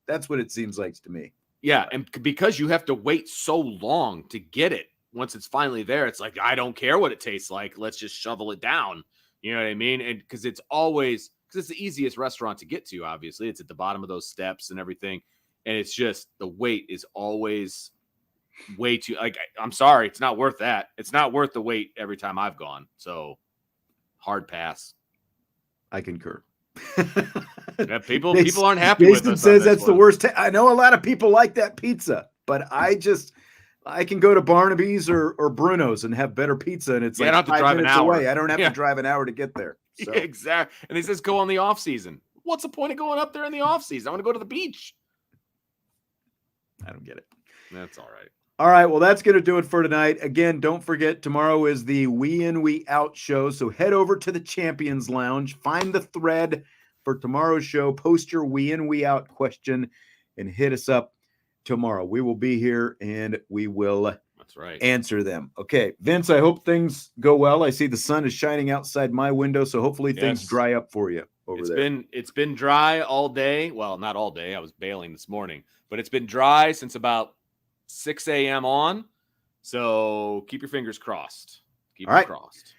That's what it seems like to me. Yeah, and because you have to wait so long to get it, once it's finally there, it's like, I don't care what it tastes like. Let's just shovel it down. You know what I mean? And because it's the easiest restaurant to get to, obviously. It's at the bottom of those steps and everything. And it's just, the wait is always way too, I'm sorry, it's not worth that. It's not worth the wait every time I've gone. So hard pass. I concur. Yeah, people aren't happy with us. Jason says that's the worst. I know a lot of people like that pizza, but I can go to Barnaby's or Bruno's and have better pizza, and it's I don't have to 5 drive minutes an hour away. I don't have to drive an hour to get there. So. Yeah, exactly. And he says go on the off season. What's the point of going up there in the off season? I want to go to the beach. I don't get it. That's all right. All right, well, that's going to do it for tonight. Again, don't forget, tomorrow is the We In, We Out show, so head over to the Champions Lounge, find the thread for tomorrow's show, post your We In, We Out question, and hit us up tomorrow. We will be here, and we will answer them. Okay, Vince, I hope things go well. I see the sun is shining outside my window, so hopefully things dry up for you over there. It's been dry all day. Well, not all day. I was bailing this morning, but it's been dry since about 6 a.m. on. So keep your fingers crossed. Keep them crossed.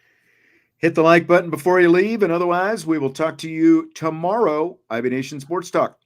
Hit the like button before you leave. And otherwise, we will talk to you tomorrow. IB Nation Sports Talk.